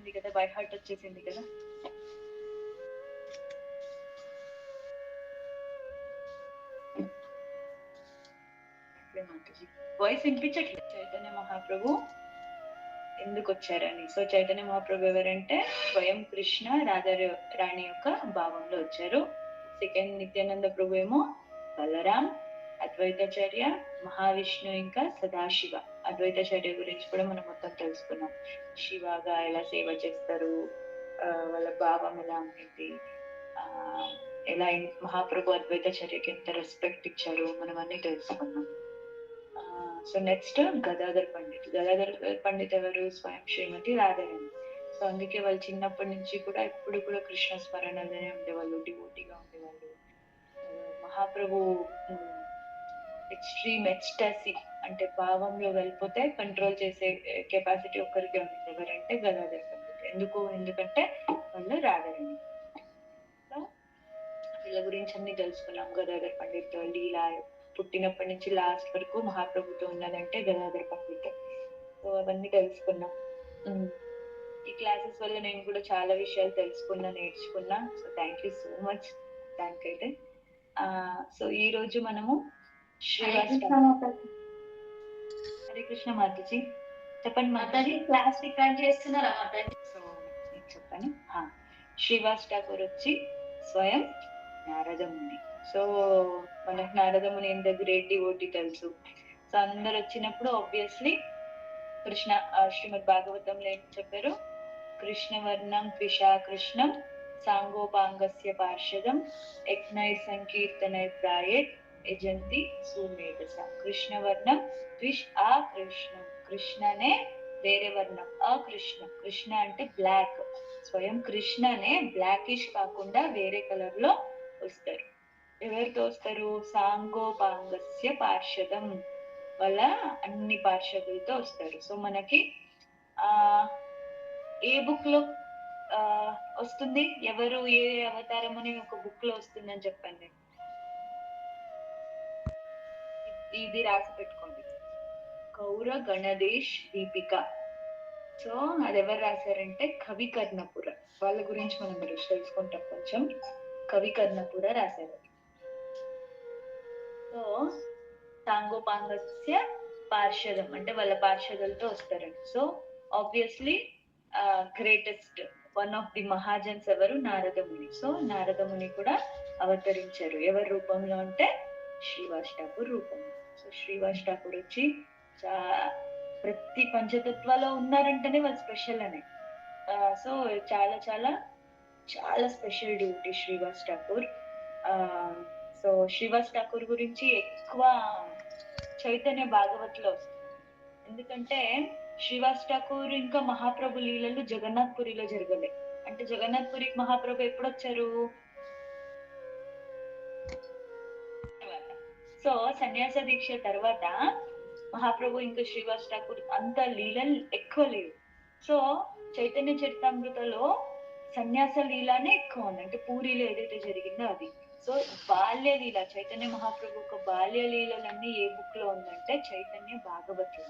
ఉంది కదా, by heart వచ్చేసింది కదా. వాయిస్ వినిపించట్లేదు. చైతన్య మహాప్రభు ఎందుకు వచ్చారని. సో చైతన్య మహాప్రభు ఎవరంటే స్వయం కృష్ణ రాధా రాణి యొక్క భావంలో వచ్చారు. సెకండ్ నిత్యానంద ప్రభు ఏమో బలరాం, అద్వైతాచార్య, మహావిష్ణు, ఇంకా సదాశివ. అద్వైతాచార్య గురించి కూడా మనం మొత్తం తెలుసుకున్నాం. శివగా ఎలా సేవ చేస్తారు, వాళ్ళ భావం ఎలా ఉంటుంది, ఎలా మహాప్రభు అద్వైతాచార్యకి ఎంత రెస్పెక్ట్ ఇచ్చారు, మనం అన్ని తెలుసుకున్నాం. So next Gadadhar Pandit. గదాధర్ పండిత్ ఎవరు? స్వయం శ్రీమతి రాధారాణి. సో అందుకే వాళ్ళు చిన్నప్పటి నుంచి కూడా ఎప్పుడు కూడా కృష్ణ స్మరణలోనే ఉండేవాళ్ళు, డివోటీగా ఉండేవాళ్ళు. మహాప్రభు ఎక్స్ట్రీమ్ ఎక్స్టాసీ అంటే భావంలో వెళ్ళిపోతే కంట్రోల్ చేసే కెపాసిటీ ఒక్కరికి ఉంది. ఎవరంటే గదాధర్ పండిత్. ఎందుకంటే వాళ్ళు రాధారాణి. సో వీళ్ళ గురించి అన్ని తెలుసుకున్నాం. గదాధర్ పండిత్ లీలా, పుట్టినప్పటి నుంచి లాస్ట్ వరకు మహాప్రభుతో ఉన్నదంటే గదాధర్ పండిత్. సో అవన్నీ తెలుసుకున్నాం. ఈ క్లాసెస్ వల్ల నేను కూడా చాలా విషయాలు తెలుసుకున్నా, నేర్చుకున్నా. So thank you so much దానికైతే. సో ఈ రోజు మనము హరే కృష్ణ మాతాజీ. చెప్పండి మాతాజీ. క్లాస్ రికార్డ్ చేస్తున్నారా మాతాజీ? సో నేను చెప్పాను. శ్రీవాస్ ఠాకూర్ వచ్చి స్వయం నారదముని. సో మనకు నారదముని ఎంత గ్రేట్ డివోటీ తెలుసు. సో అందరు వచ్చినప్పుడు ఆబ్వియస్లీ కృష్ణ శ్రీమద్ భాగవతంలో ఏం చెప్పారు? కృష్ణవర్ణం ద్విషా కృష్ణం సాంగోపాంగస్య పార్షదం యజ్ఞై సంకీర్తనై ప్రాయేత్ యజంతి సూమేధస. కృష్ణవర్ణం ద్విష్ అకృష్ణం. కృష్ణనే వేరే వర్ణం, అకృష్ణ. కృష్ణ అంటే బ్లాక్. స్వయం కృష్ణనే బ్లాకిష్ కాకుండా వేరే కలర్ లో వస్తారు. ఎవరితో వస్తారు? సాంగోపాంగస్య పార్షదం. వాళ్ళ అన్ని పార్షదులతో వస్తారు. సో మనకి ఏ బుక్ లో వస్తుంది? ఎవరు ఏ అవతారం అని ఒక బుక్ లో వస్తుందని చెప్పండి. ఇది రాసి పెట్టుకోండి, కౌర గణదేశ్ దీపిక. సో అది ఎవరు రాశారంటే కవి కర్ణపుర. వాళ్ళ గురించి మనం ఈరోజు తెలుసుకుంటాం కొంచెం. కవి కర్ణపుర రాశారు. సో సాంగోపాంగస్య పార్షదం అంటే వాళ్ళ పార్షదులతో వస్తారండి. So obviously greatest one of the మహాజన్స్ ఎవరు? నారదముని. సో నారదముని కూడా అవతరించారు. ఎవరి రూపంలో అంటే శ్రీవాస్ ఠాకూర్ రూపంలో. సో శ్రీవాస్ ఠాకూర్ వచ్చి ప్రతి పంచతత్వాలో ఉన్నారంటేనే వాళ్ళు స్పెషల్ అనే. సో చాలా చాలా చాలా special duty Srivas Thakur. So Srivas Thakur గురించి ఎక్కువ చైతన్య భాగవత్ లో వస్తుంది. ఎందుకంటే శ్రీవాస్ ఠాకూర్ ఇంకా మహాప్రభు లీలలు జగన్నాథ్ పురిలో జరగలే. అంటే జగన్నాథ్ పురికి మహాప్రభు ఎప్పుడు వచ్చారు? సో సన్యాస దీక్ష తర్వాత మహాప్రభు ఇంకా శ్రీవాస్ ఠాకూర్ అంత లీలలు ఎక్కువ లేవు. సో చైతన్య చరితామృతలో సన్యాస లీలానే ఎక్కువ ఉంది. అంటే పూరిలో ఏదైతే జరిగిందో అది. సో బాల్య లీల, చైతన్య మహాప్రభు యొక్క బాల్య లీలలన్నీ ఏ బుక్ లో ఉందంటే చైతన్య భాగవతం.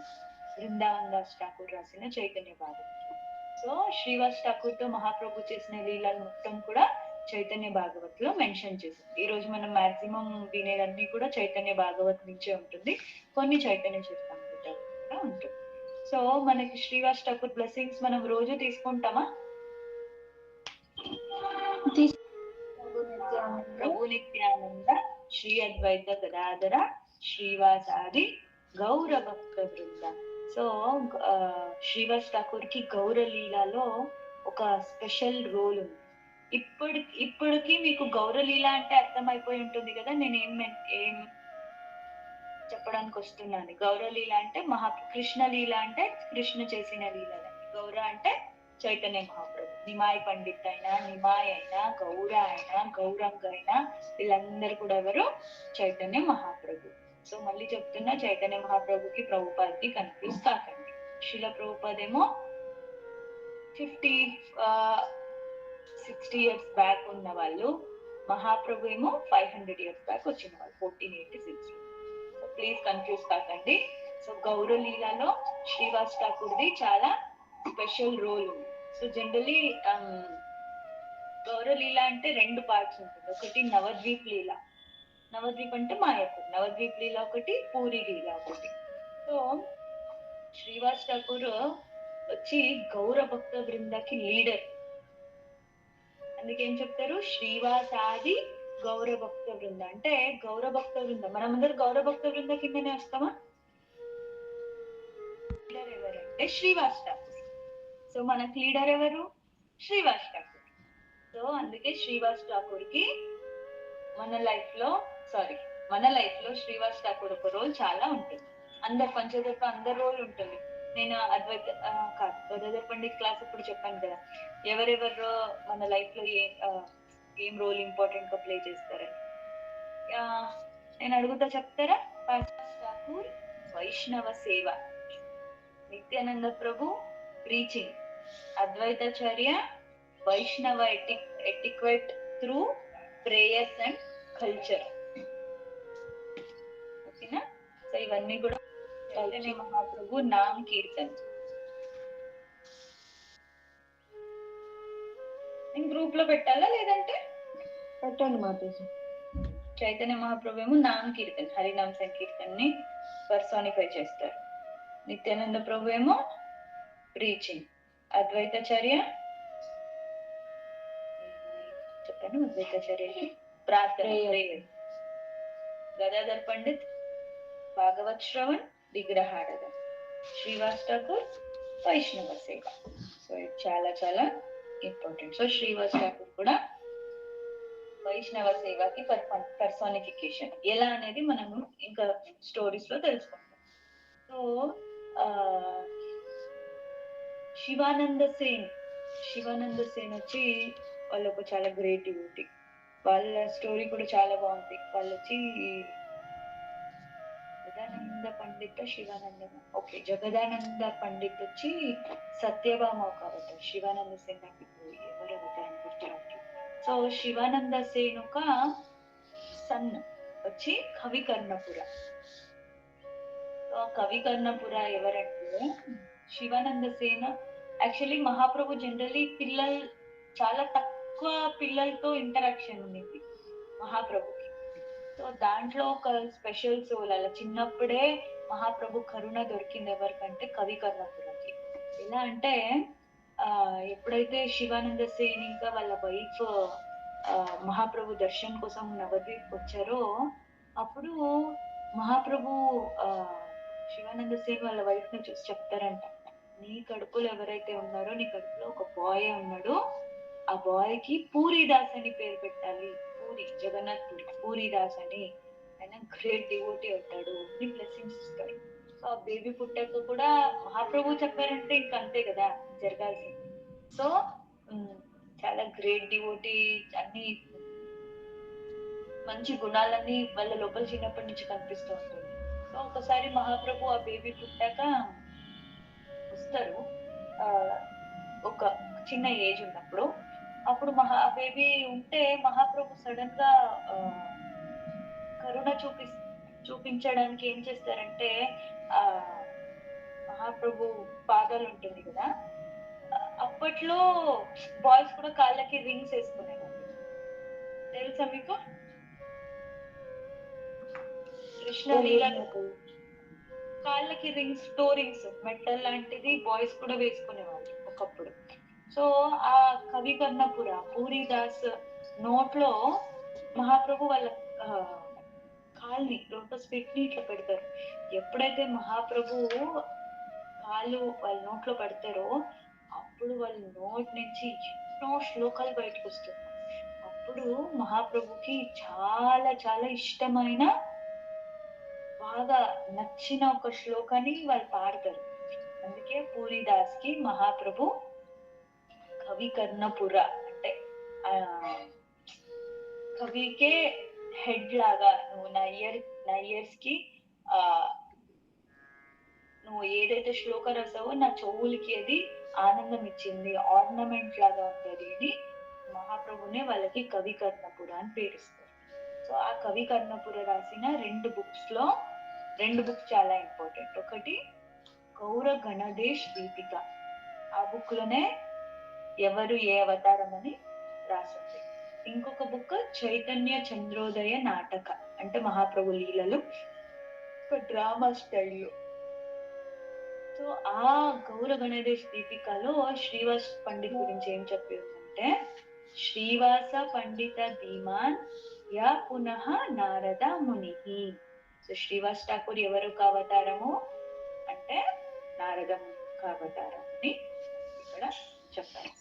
బృందావన్ దాస్ ఠాకూర్ రాసిన చైతన్య భాగవతం. సో శ్రీవాస్ ఠాకూర్ తో మహాప్రభు చేసిన లీలలు మొత్తం కూడా చైతన్య భాగవత్ లో మెన్షన్ చేసింది. ఈ రోజు మనం మాక్సిమం వినేదన్నీ కూడా చైతన్య భాగవత్ నుంచే ఉంటుంది, కొన్ని చైతన్య చరితామృత కూడా ఉంటుంది. సో మనకి శ్రీవాస్ ఠాకూర్ బ్లెస్సింగ్స్ మనం రోజు తీసుకుంటామా? ప్రభు నిత్యానంద శ్రీ అద్వైత గదాధర శ్రీవాసాది గౌర భక్త బృంద. సో శ్రీవాస్ ఠాకూర్ కి గౌర లీలాలో ఒక స్పెషల్ రోల్ ఉంది. ఇప్పటికి మీకు గౌర లీల అంటే అర్థమైపోయి ఉంటుంది కదా నేను ఏం చెప్పడానికి వస్తున్నాను. గౌర లీల అంటే కృష్ణ లీల అంటే కృష్ణ చేసిన లీలలని. గౌర అంటే చైతన్య మహాప్రభు. నిమాయ్ పండిత్ అయినా, నిమాయ్ అయినా, గౌర అయినా, గౌరంగ అయినా వీళ్ళందరూ కూడా ఎవరు? చైతన్య మహాప్రభు. సో మళ్ళీ చెప్తున్నా, చైతన్య మహాప్రభుకి ప్రభుపాద్కి కన్ఫ్యూజ్ కాకండి. శిల ప్రభుపాదేమో 60 years బ్యాక్ ఉన్న వాళ్ళు, మహాప్రభు ఏమో 500 years బ్యాక్ వచ్చిన వాళ్ళు, 1486. సో ప్లీజ్ కన్ఫ్యూజ్ కాకండి. సో గౌర లీలలో శ్రీవాస్ ఠాకూర్ది చాలా స్పెషల్ రోల్ ఉంది. సో జనరలీ గౌరలీల అంటే 2 పార్ట్స్ ఉంటుంది. ఒకటి నవద్వీప్ లీల, నవద్వీప్ అంటే మాయాపూర్, నవద్వీప్ లీల ఒకటి, పూరి లీల ఒకటి. సో శ్రీవాస్ ఠాకూర్ వచ్చి గౌర భక్త బృందకి లీడర్. అందుకేం చెప్తారు, శ్రీవాసాది గౌర భక్త బృంద అంటే గౌర భక్త బృంద. మనమందరం గౌర భక్త బృంద కిందనే వస్తామా? లీడర్ ఎవరంటే శ్రీవాస్ ఠాకూర్. సో మనకు లీడర్ ఎవరు? శ్రీవాస్ ఠాకూర్. సో అందుకే శ్రీవాస్ ఠాకూర్ కి మన లైఫ్ లో శ్రీవాస్ ఠాకూర్ ఒక రోల్ చాలా ఉంటుంది. అందరు పంచదర్ప అందరి రోల్ ఉంటుంది. నేను గదాధర్ పండిత్ క్లాస్ ఇప్పుడు చెప్పాను కదా, ఎవరెవరు మన లైఫ్ లో ఏం రోల్ ఇంపార్టెంట్ గా ప్లే చేస్తారని. నేను అడుగుతా, చెప్తారా? ఠాకూర్ వైష్ణవ సేవ, నిత్యానంద ప్రభు ప్రీచింగ్, అద్వైతాచార్య వైష్ణవ ఎటిక్వెట్ త్రూ ప్రేయర్స్ అండ్ కల్చర్. ఓకేనా? సో ఇవన్నీ కూడా చైతన్య మహాప్రభు నామ్ కీర్తన్. నేను గ్రూప్ లో పెట్టాలా లేదంటే పెట్టండి మాతాజీ. చైతన్య మహాప్రభు ఏమో నామ్ కీర్తన్, హరినామ్ సంకీర్తన్ ని పర్సానిఫై చేస్తారు. నిత్యానంద ప్రభు ఏమో ప్రీచింగ్, అద్వైతాచార్య చెప్పాను, అద్వైతాచార్యకి ప్రార్థన, ప్రేయర్, గదాధర్ పండిత్ భాగవత్ శ్రవణ్, విగ్రహారాధన, శ్రీవాస్ ఠాకూర్ వైష్ణవ సేవ. సో ఇది చాలా చాలా ఇంపార్టెంట్. సో శ్రీవాస్ ఠాకూర్ కూడా వైష్ణవ సేవకి పర్సానిఫికేషన్ ఎలా అనేది మనము ఇంకా స్టోరీస్ లో తెలుసుకుంటాం. సో శివానంద సేన్ వచ్చి వాళ్ళు ఒక చాలా గ్రేట్ డివోటీ. వాళ్ళ స్టోరీ కూడా చాలా బాగుంది. వాళ్ళు వచ్చి జగదానంద పండిత్ వచ్చి సత్యభామ ఒక అవతారం. శివానంద సేన్ నాకు ఎవరు అవతారం గుర్తురావట్లేదు. సో శివానంద సేన్ ఒక సన్ వచ్చి కవికర్ణపుర. కవికర్ణపుర ఎవరంటే శివానంద సేన. యాక్చువల్లీ మహాప్రభు జనరల్లీ చాలా తక్కువ పిల్లలతో ఇంటరాక్షన్ ఉంది మహాప్రభుకి. సో దాంట్లో ఒక స్పెషల్ సోల్, అలా చిన్నప్పుడే మహాప్రభు కరుణ దొరికింది ఎవరికంటే కవికర్ణపురకి. ఎలా అంటే ఎప్పుడైతే శివానంద సేన్ ఇంకా వాళ్ళ వైఫ్ మహాప్రభు దర్శనం కోసం నవద్వీప్ వచ్చారో, అప్పుడు మహాప్రభు శివానంద సేన్ వాళ్ళ వైఫ్ ని చూసి చెప్తారంట, నీ కడుపులో ఎవరైతే ఉన్నారో, నీ కడుపులో ఒక బాయ్ ఉన్నాడు, ఆ బాయ్ కి పూరిదాస్ అని పేరు పెట్టాలి. జగన్నాథ్ పూరిదాస్ అని, ఆయన గ్రేట్ డివోటీ అవుతాడు అని బ్లెస్సింగ్స్ ఇస్తాడు. సో ఆ బేబీ పుట్టాక కూడా మహాప్రభు చెప్పారంటే ఇంక అంతే కదా జరగాల్సింది. సో చాలా గ్రేట్ డివోటీ, అన్ని మంచి గుణాలన్నీ వాళ్ళ లోపల చిన్నప్పటి నుంచి కనిపిస్తూ ఉంటుంది. సో ఒకసారి మహాప్రభు ఆ బేబీ పుట్టాక వస్తారు, ఒక చిన్న ఏజ్ ఉన్నప్పుడు. అప్పుడు బేబీ ఉంటే మహాప్రభు సడన్ గా కరుణ చూపించడానికి ఏం చేస్తారంటే, మహాప్రభు పాదాలు ఉంటుంది కదా, అప్పట్లో బాయ్స్ కూడా కాళ్ళకి రింగ్స్ వేసుకునేవాళ్ళు. తెలుసా మీకు? కృష్ణలీల కాళ్ళకి రింగ్స్, టో రింగ్స్, మెటల్ లాంటిది బాయ్స్ కూడా వేసుకునేవాళ్ళు ఒకప్పుడు. సో ఆ కవికర్ణపుర పూరిదాస్ నోట్లో మహాప్రభు వాళ్ళ కాల్ని, లోటస్ ఫీట్ ని ఇట్లా పెడతారు. ఎప్పుడైతే మహాప్రభు కాళ్ళు వాళ్ళ నోట్లో పెడతారో అప్పుడు వాళ్ళ నోట్ నుంచి ఎన్నో శ్లోకాలు బయటకు వస్తుంది. అప్పుడు మహాప్రభుకి చాలా చాలా ఇష్టమైన, బాగా నచ్చిన ఒక శ్లోకాన్ని వాళ్ళు పాడతారు. అందుకే పూరిదాస్ కి మహాప్రభు కవికర్ణపుర అంటే కవికే హెడ్ లాగా, నువ్వు నా ఇయర్స్ కి నువ్వు ఏదైతే శ్లోక రాసావో నా చెవులకి అది ఆనందం ఇచ్చింది, ఆర్నమెంట్ లాగా ఉంటుంది అని మహాప్రభునే వాళ్ళకి కవికర్ణపుర అని పేరుస్తారు. సో ఆ కవికర్ణపుర రాసిన 2 బుక్స్ చాలా ఇంపార్టెంట్. ఒకటి గౌర గణదేశ్ దీపిక, ఆ బుక్ లోనే ఎవరు ఏ అవతారం అని రాసింది. ఇంకొక బుక్ చైతన్య చంద్రోదయ నాటక, అంటే మహాప్రభు లీలలు, ఒక డ్రామా స్టైల్లో. సో ఆ గౌర గణేష్ దీపికలో శ్రీవాస్ పండిత్ గురించి ఏం చెప్పిందంటే, శ్రీవాస పండిత ధీమాన్ యా పునః నారద ముని. సో శ్రీవాస్ ఠాకూర్ ఎవరు అవతారము అంటే నారద అవతారం అని ఇక్కడ చెప్పారు.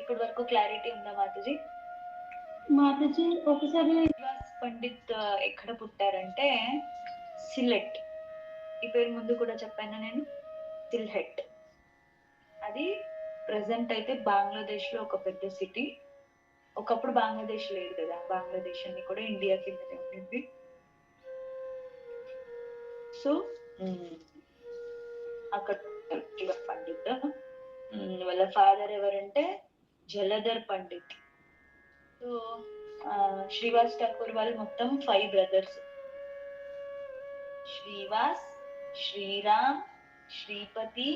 ఇప్పటి వరకు క్లారిటీ ఉందా మాతాజీ? మాతాజీ ఒకసారి శ్రీవాస్ పండిత్ ఎక్కడ పుట్టారంటే సిల్లెట్. ఈ పేరు ముందు కూడా చెప్పాను నేను, సిల్హెట్. అది ప్రెసెంట్ అయితే బంగ్లాదేశ్ లో ఒక పెద్ద సిటీ. ఒకప్పుడు బంగ్లాదేశ్ లేదు కదా, బంగ్లాదేశ్ అన్ని కూడా ఇండియా కిందనే ఉండింది. సో అక్కడ శ్రీవాస్ పండిత్. వాళ్ళ ఫాదర్ ఎవరంటే జలధర్ పండిత్. సో శ్రీవాస్ ఠాకూర్ వాళ్ళు మొత్తం 5 బ్రదర్స్. శ్రీవాస్, శ్రీరామ్, శ్రీపతి,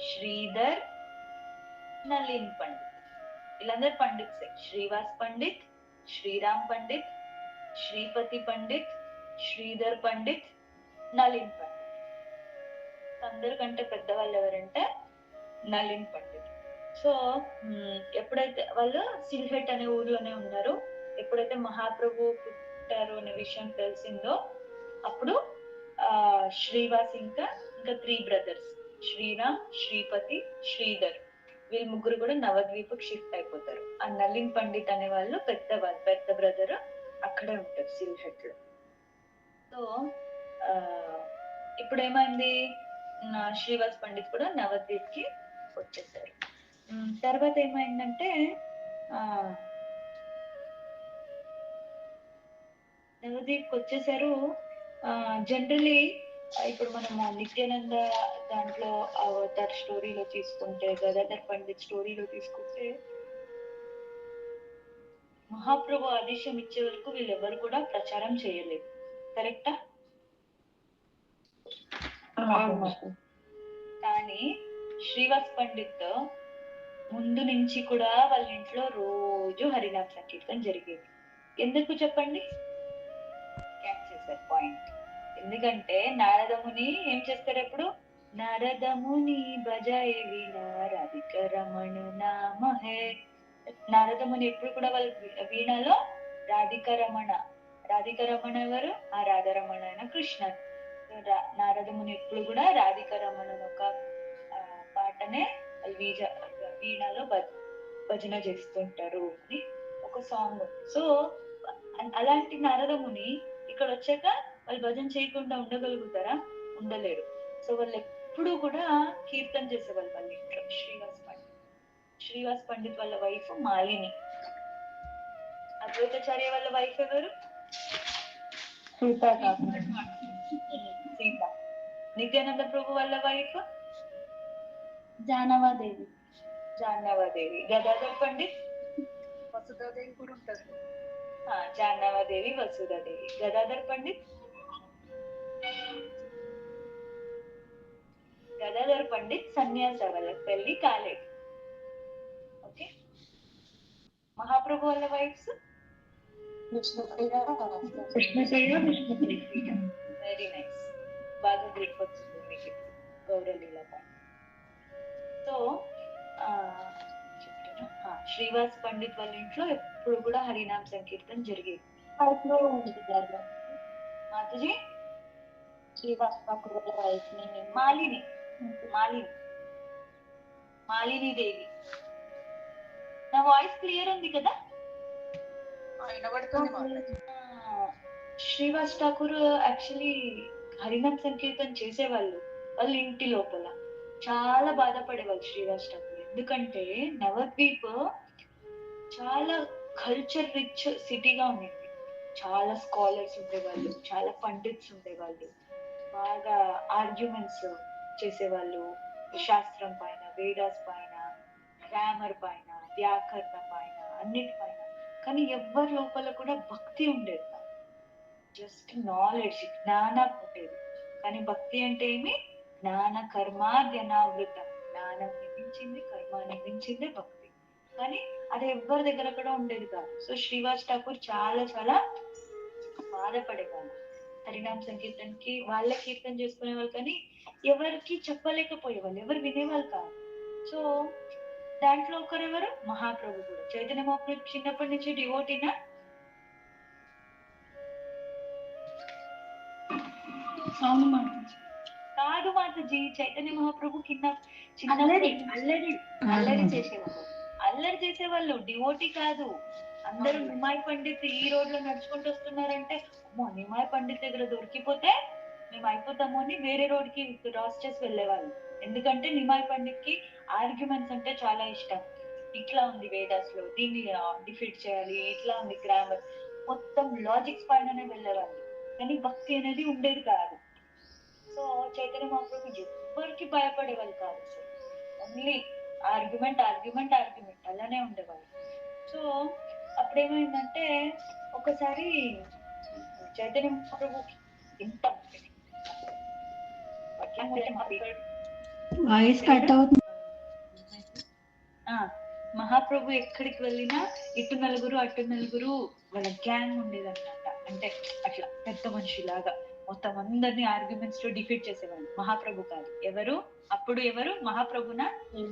శ్రీధర్, నలిన్ పండిత్. వీళ్ళందరూ పండిత్సే. శ్రీవాస్ పండిత్, శ్రీరామ్ పండిత్, శ్రీపతి పండిత్, శ్రీధర్ పండిత్, నలిన్ పండిత్. అందరికంటే పెద్దవాళ్ళు ఎవరంటే నలిన్ పండిత్. సో ఎప్పుడైతే వాళ్ళు సిల్హెట్ అనే ఊర్లోనే ఉన్నారు, ఎప్పుడైతే మహాప్రభు పుట్టారు అనే విషయం తెలిసిందో అప్పుడు శ్రీవాస్ ఇంకా 3 బ్రదర్స్, శ్రీరామ్, శ్రీపతి, శ్రీధర్, వీళ్ళు ముగ్గురు కూడా నవద్వీపకు షిఫ్ట్ అయిపోతారు. ఆ నలిన్ పండిత్ అనే వాళ్ళు పెద్ద బ్రదర్ అక్కడే ఉంటారు సిల్హెట్ లో. సో ఇప్పుడు ఏమైంది, శ్రీవాస్ పండిత్ కూడా నవద్వీప్ కి వచ్చేసారు. తర్వాత ఏమైందంటే నవద్వీప్ వచ్చేసారు. జనరలీ ఇప్పుడు మనము నిత్యానంద దాంట్లో అవతార్ స్టోరీలో తీసుకుంటే, గదాధర్ పండిత్ స్టోరీలో తీసుకుంటే, మహాప్రభు ఆదేశం ఇచ్చే వరకు వీళ్ళెవరు కూడా ప్రచారం చేయలేదు. కరెక్టా? కానీ శ్రీవాస్ పండిత్ ముందు నుంచి కూడా వాళ్ళ ఇంట్లో రోజు హరినామ సంకీర్తన జరిగేది. ఎందుకు చెప్పండి? క్యాచ్ చేశారు పాయింట్. ఎందుకంటే నారదముని ఏం చేస్తారు ఎప్పుడు, నారదముని భజయ వీణారాధిక రమణ నామహే. నారదముని ఎప్పుడు కూడా వాళ్ళ వీణలో రాధిక రమణ ఎవరు? ఆ రాధారమణ అయిన కృష్ణ. నారదముని ఎప్పుడు కూడా రాధిక రమణ ఒక పాటనే వీణలో భజన చేస్తుంటారు అని ఒక సాంగ్ ఉంది. సో అలాంటి నారదముని ఇక్కడ వచ్చాక వాళ్ళు భజన చేయకుండా ఉండగలుగుతారా? ఉండలేరు. సో వాళ్ళు ఎప్పుడు కూడా కీర్తన చేసేవాళ్ళు వాళ్ళ ఇంట్లో. శ్రీవాస్ పండిత్ వాళ్ళ వైఫ్ మాలిని. అద్వైతాచార్య వాళ్ళ వైఫ్ ఎవరు? సీత. నిత్యానంద ప్రభు వాళ్ళ వైఫ్ జానవాదేవి. గదాధర్ పండిత్ వసుధాదేవి కూడా ఉంటారు. జాహ్నవాదేవి, వసుధాదేవి. గదాధర్ పండిత్ సన్యాస, వాళ్ళకి పెళ్లి కాలేదు. ఓకే. మహాప్రభు వాళ్ళ వైఫ్స్ వెరీ నైస్. బాగా గ్రిప్ వచ్చింది మీకు ఇప్పుడు గౌరలీల పాట. సో శ్రీవాస్ పండిత్ వాళ్ళ ఇంట్లో ఎప్పుడు కూడా హరినామ సంకీర్తన జరిగేది. మాతాజీ శ్రీవాస్ ఠాకూర్ వైఫ్ మాలిని దేవి. నా వాయిస్ క్లియర్ ఉంది కదా? శ్రీవాస్ ఠాకూర్ యాక్చువల్లీ హరినామ సంకీర్తన చేసేవాళ్ళు వాళ్ళ ఇంటి లోపల. చాలా బాధపడేవాళ్ళు శ్రీవాస్ ఠాకూర్. ఎందుకంటే నవద్వీప్ చాలా కల్చర్ రిచ్ సిటీగా ఉండేది. చాలా స్కాలర్స్ ఉండేవాళ్ళు, చాలా పండిట్స్ ఉండేవాళ్ళు, బాగా ఆర్గ్యుమెంట్స్ చేసేవాళ్ళు శాస్త్రం పైన, వేదాస్ పైన, గ్రామర్ పైన, వ్యాకరణ పైన, అన్నిటిపైన. కానీ ఎవరి లోపల కూడా భక్తి ఉండేది కాదు. జస్ట్ నాలెడ్జ్, జ్ఞానం ఉండేది. కానీ భక్తి అంటే ఏమి? జ్ఞాన కర్మాద్యనావృతం. జ్ఞానం మించింది, కర్మ అనుభవాన్ని మించిందే భక్తి. కానీ అది ఎవరి దగ్గర కూడా ఉండేది కాదు. సో శ్రీవాస్ ఠాకూర్ చాలా చాలా బాధపడేవాళ్ళు. హరినామ్ సంకీర్తనకి వాళ్ళే కీర్తన చేసుకునే వాళ్ళు, కానీ ఎవరికి చెప్పలేకపోయేవాళ్ళు, ఎవరు వినేవాళ్ళు కాదు. సో దాంట్లో ఒకరెవరు, మహాప్రభు కూడా. చైతన్య మహాప్రభు చిన్నప్పటి నుంచి డివోటీనా? అవును మాతాజీ. కాదు మాతాజీ, చైతన్య మహాప్రభు కింద అల్లరి అల్లరి చేసేవాళ్ళు, అల్లరి చేసేవాళ్ళు, డివోటీ కాదు. అందరూ నిమాయ్ పండిత్ ఈ రోడ్ లో నడుచుకుంటూ వస్తున్నారంటే, అమ్మో నిమాయ్ పండిత్ దగ్గర దొరికిపోతే మేము అయిపోతాము అని వేరే రోడ్ కి క్రాస్ చేసి వెళ్ళేవాళ్ళు. ఎందుకంటే నిమాయ్ పండిత్ కి ఆర్గ్యుమెంట్స్ అంటే చాలా ఇష్టం. ఇట్లా ఉంది వేదాస్ లో, దీన్ని డిఫీట్ చేయాలి, ఇట్లా ఉంది గ్రామర్, మొత్తం లాజిక్స్ పైననే వెళ్ళేవాళ్ళు. కానీ భక్తి అనేది ఉండేది కాదు. సో చైతన్య మహాప్రభు ఎవరికి భయపడేవాళ్ళు కాదు అసలు. ఓన్లీ ఆర్గ్యుమెంట్ ఆర్గ్యుమెంట్ ఆర్గ్యుమెంట్ అలానే ఉండేవాళ్ళు. సో అప్పుడేమైందంటే ఒకసారి చైతన్య మహాప్రభు ఇంత వాయిస్ కట్ అవుతుంది. ఆ, మహాప్రభు ఎక్కడికి వెళ్ళినా ఇటు నలుగురు అటు నలుగురు వాళ్ళ గ్యాంగ్ ఉండేదన్నమాట. అంటే అట్లా పెద్ద మనిషిలాగా మొత్తం అందరినీ ఆర్గ్యుమెంట్స్ లో డిఫీట్ చేసేవాళ్ళు. మహాప్రభు కాదు. ఎవరు అప్పుడు, ఎవరు మహాప్రభునా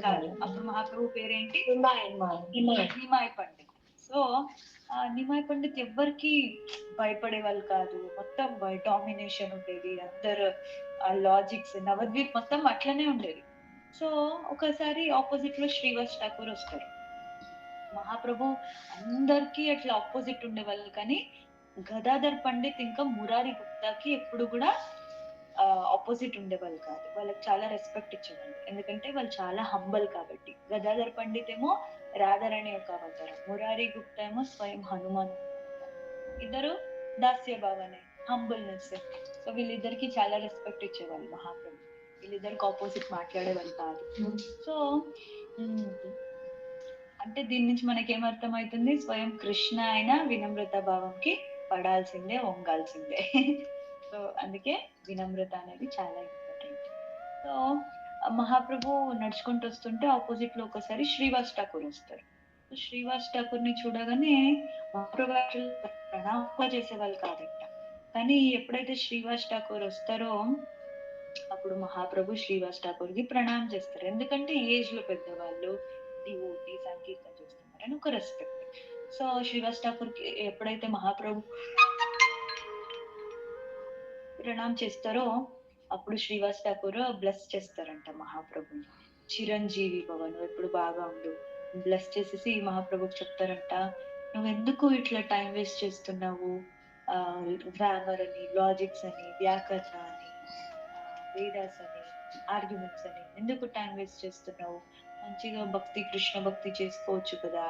కాదు. అప్పుడు మహాప్రభు పేరేంటి? నిమాయ్ పండిత్. సో నిమాయ్ పండిత్ ఎవ్వరికి భయపడే వాళ్ళు కాదు. మొత్తం డామినేషన్ ఉండేది, అందరు ఆ లాజిక్స్ నవద్వీప్ మొత్తం అట్లనే ఉండేది. సో ఒకసారి ఆపోజిట్ లో శ్రీవాస్ ఠాకూర్ వస్తారు. మహాప్రభు అందరికి అట్లా ఆపోజిట్ ఉండేవాళ్ళు, కానీ గదాధర్ పండిత్ ఇంకా మురారి గుప్తాకి ఎప్పుడు కూడా ఆపోజిట్ ఉండేవాళ్ళు కాదు. వాళ్ళకి చాలా రెస్పెక్ట్ ఇచ్చేవాళ్ళు, ఎందుకంటే వాళ్ళు చాలా హంబల్ కాబట్టి. గదాధర్ పండిత్ ఏమో రాధారాణి యొక్క అవతారం, మురారి గుప్తా ఏమో స్వయం హనుమాన్. ఇద్దరు దాస్య భావనే, హంబల్నెస్. సో వీళ్ళిద్దరికి చాలా రెస్పెక్ట్ ఇచ్చేవాళ్ళు మహాప్రభు. వీళ్ళిద్దరికి ఆపోజిట్ మాట్లాడేవాళ్ళు కాదు. సో అంటే దీని నుంచి మనకి ఏమర్థం అవుతుంది? స్వయం కృష్ణ అయినా వినమ్రత భావంకి పడాల్సిందే, వంగాల్సిందే. సో అందుకే వినమ్రత అనేది చాలా ఇంపార్టెంట్. సో మహాప్రభు నడుచుకుంటూ వస్తుంటే ఆపోజిట్ లో ఒకసారి శ్రీవాస్ ఠాకూర్ వస్తారు. శ్రీవాస్ ఠాకూర్ ని చూడగానే మహాప్రభు ప్రణామం చేసేవాళ్ళు కాదంట. కానీ ఎప్పుడైతే శ్రీవాస్ ఠాకూర్ వస్తారో అప్పుడు మహాప్రభు శ్రీవాస్ ఠాకూర్ కి ప్రణామం చేస్తారు. ఎందుకంటే ఏజ్ లో పెద్దవాళ్ళు, డివోటీ, సంకీర్తన చేస్తున్నారని ఒక రెస్పెక్ట్. సో శ్రీవాస్ ఠాకూర్ కి ఎప్పుడైతే మహాప్రభు ప్రణామం చేస్తారో అప్పుడు శ్రీవాస్ ఠాకూర్ బ్లెస్ చేస్తారంట మహాప్రభుని. చిరంజీవి భవ, నువ్వు ఎప్పుడు బాగా ఉండు. బ్లెస్ చేసేసి మహాప్రభుకి చెప్తారంట, నువ్వెందుకు ఇట్లా టైం వేస్ట్ చేస్తున్నావు? గ్రామర్ అని, లాజిక్స్ అని, వ్యాకరణ అని, వేదాస్ అని, ఆర్గ్యుమెంట్స్ అని ఎందుకు టైం వేస్ట్ చేస్తున్నావు? మంచిగా భక్తి, కృష్ణ భక్తి చేసుకోవచ్చు కదా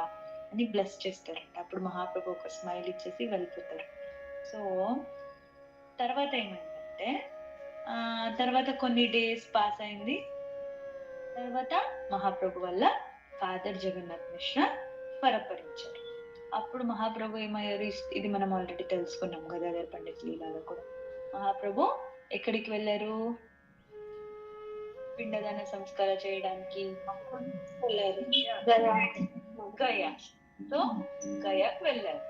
అని బ్లెస్ చేస్తారంట. అప్పుడు మహాప్రభు ఒక స్మైల్ ఇచ్చేసి వెళ్ళిపోతారు. సో తర్వాత ఏమైందంటే తర్వాత కొన్ని డేస్ పాస్ అయింది. తర్వాత మహాప్రభు వల్ల ఫాదర్ జగన్నాథ్ మిశ్రా పరపరించారు. అప్పుడు మహాప్రభు ఏమయ్యారు? ఇది మనం ఆల్రెడీ తెలుసుకున్నాం గదాధర్ పండిత్ లీలాలో కూడా. మహాప్రభు ఎక్కడికి వెళ్ళారు? పిండదాన సంస్కార చేయడానికి గయా. సో గయాకు వెళ్ళారు.